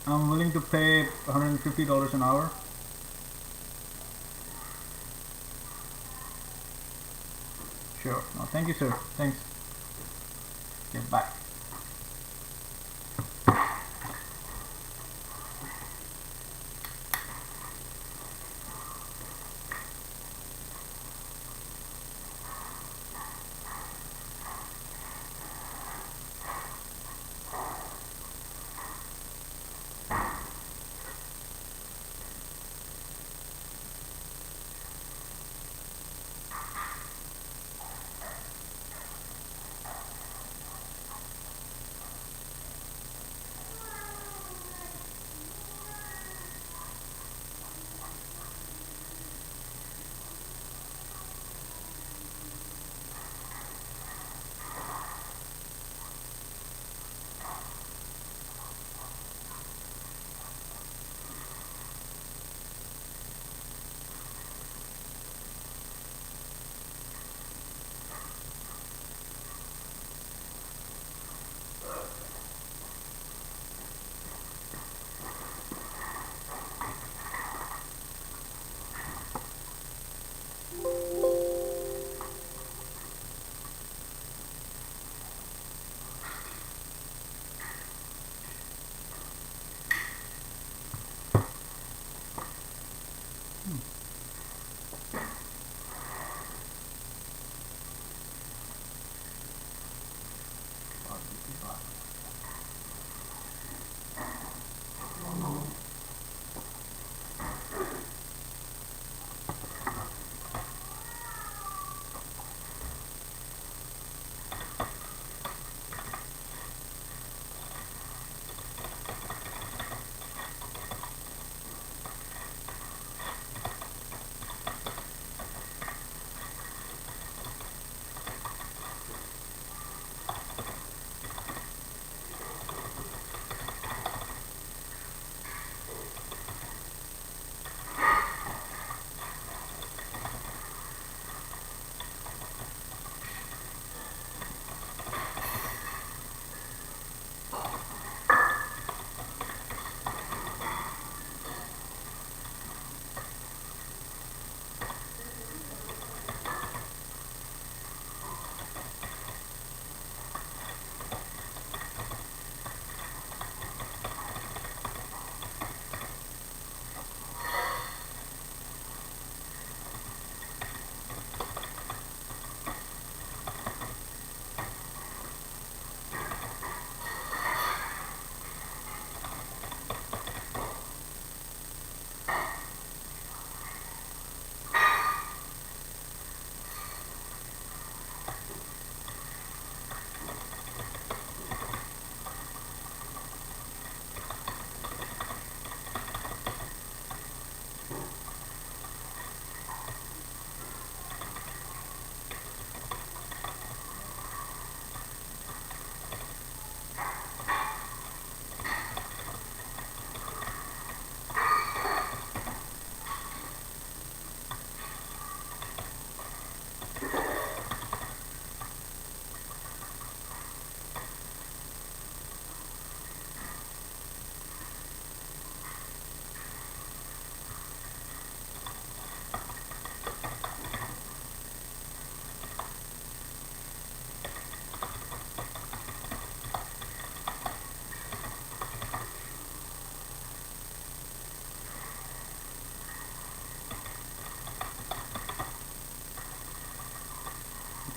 I'm willing to pay $150 an hour. Sure. No, thank you, sir. Thanks. Okay, bye.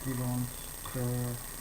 We don't share.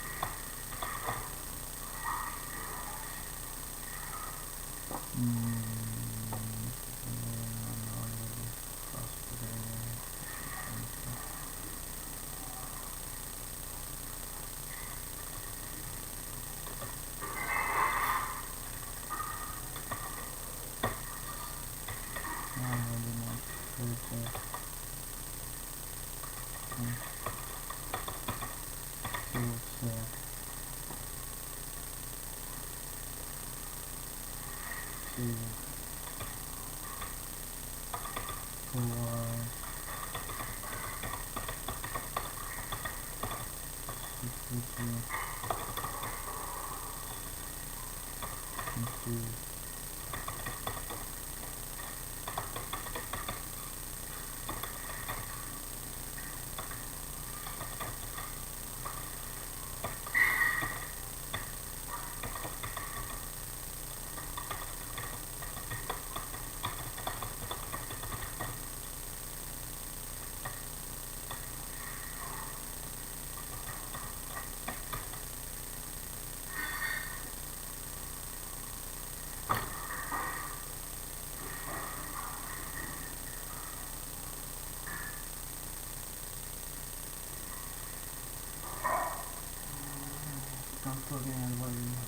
Composing and volume.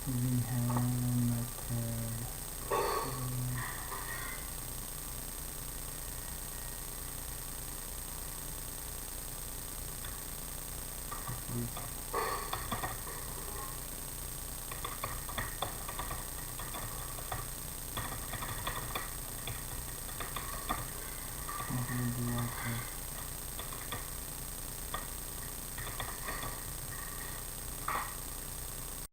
We have a method what will do also